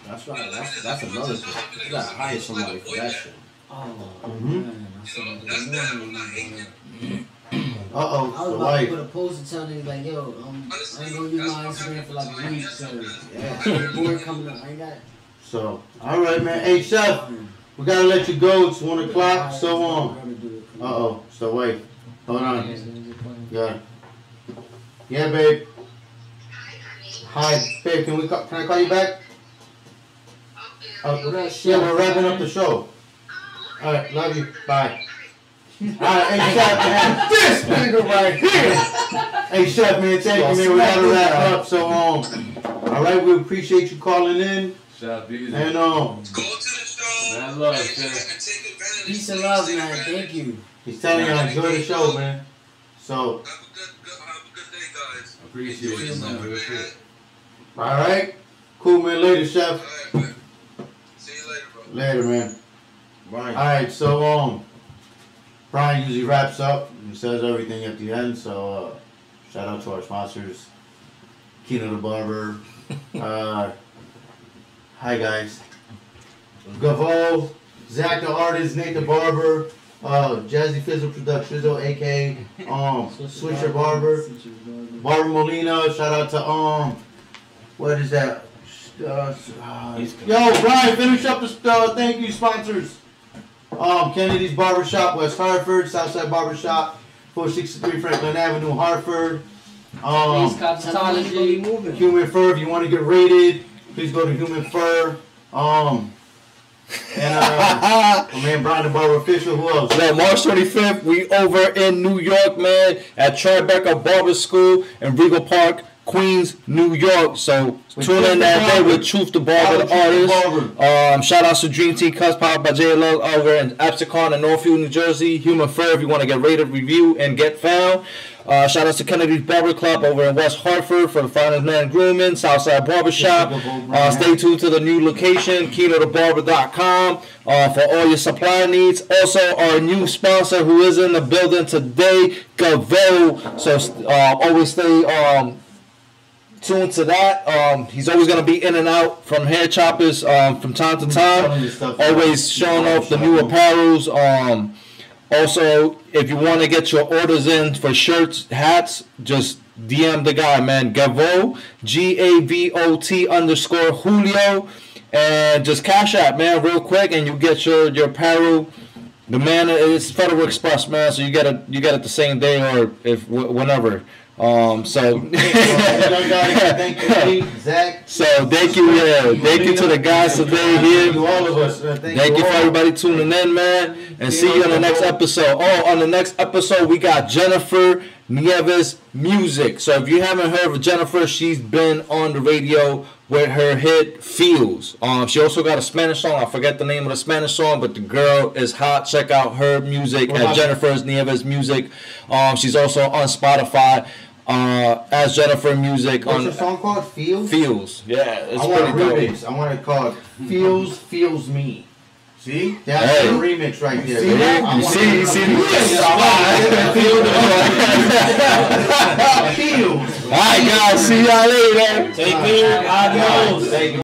That's right. That's another thing. You gotta hire somebody for that shit. Uh-oh, I was about to put a post and tell niggas like, yo, I ain't gonna use my Instagram for like a week, so board coming up, I ain't got it. So, all right, man. Hey, Chef, we gotta let you go. It's 1 o'clock. So, uh-oh. So wait, hold on. Yeah, babe. Hi, babe. Can I call you back? Yeah, we're wrapping up the show. All right, love you. Bye. All right, hey, Chef, man. This nigga right here. Hey, Chef, man, thank you, man. We gotta wrap up. So, all right, we appreciate you calling in. Chef, easy. And go to the show. Man, love, and Chef. take advantage. Peace and love, man. Thank you. He's telling you, enjoy the show, man. So, Have a good day, guys. Appreciate it, man. all right, cool, man. Later, Chef. All right, man. See you later, bro. Later, man. Right. All right, so Brian usually wraps up and says everything at the end. So shout out to our sponsors, Kino the Barber. Hi guys, Gavo, Zach the Artist, Nate the Barber, Jazzy Fizzle Productions, aka Switcher Barber, Barbara Molina. Shout out to what is that? Yo, Brian, finish up the thank you sponsors. Kennedy's Barbershop, West Hartford, Southside Barbershop, 463 Franklin Avenue, Hartford. Cosmetology, Human Fur. If you want to get rated, please go to Human Fur. And my man Brian the Barber Official. Who else? Yeah, March 25th, we over in New York, man, at Tribeca Barber School in Regal Park, Queens, New York. So tune in that day with Truth the Barber, the artist. Shout out to Dream Team Cuts powered by J Love over in Absecon in Northfield, New Jersey. Human Fur if you want to get rated, review, and get found. Shout out to Kennedy's Barber Club over in West Hartford for the finest man grooming, Southside Barbershop. Stay tuned to the new location, KinoTheBarber.com, for all your supply needs. Also, our new sponsor who is in the building today, Gavo. So always stay tuned to that. He's always going to be in and out from hair choppers from time to time. Always showing off the new apparels. Also, if you want to get your orders in for shirts, hats, just DM the guy, man. Gavot, GAVOT _ Julio, and just cash out, man, real quick, and you get your apparel. The man is Federal Express, man, so you get it the same day or whenever. So thank you, Zach. So thank you to the guys today here. All of us. Thank you for everybody tuning in, man, and see you on the next episode. On the next episode we got Jennifer Nieves Music. So if you haven't heard of Jennifer, she's been on the radio with her hit Feels. She also got a Spanish song. I forget the name of the Spanish song, but the girl is hot. Check out her music at Jennifer's Nieves Music. She's also on Spotify as Jennifer Music. What's the song called? Feels? Feels. Yeah, it's I want a pretty remix. I want it called Feels Me. See? That's Hey. a remix right there. See that? You see Feels. All right, guys. See y'all later. Take care. Adios. Thank you.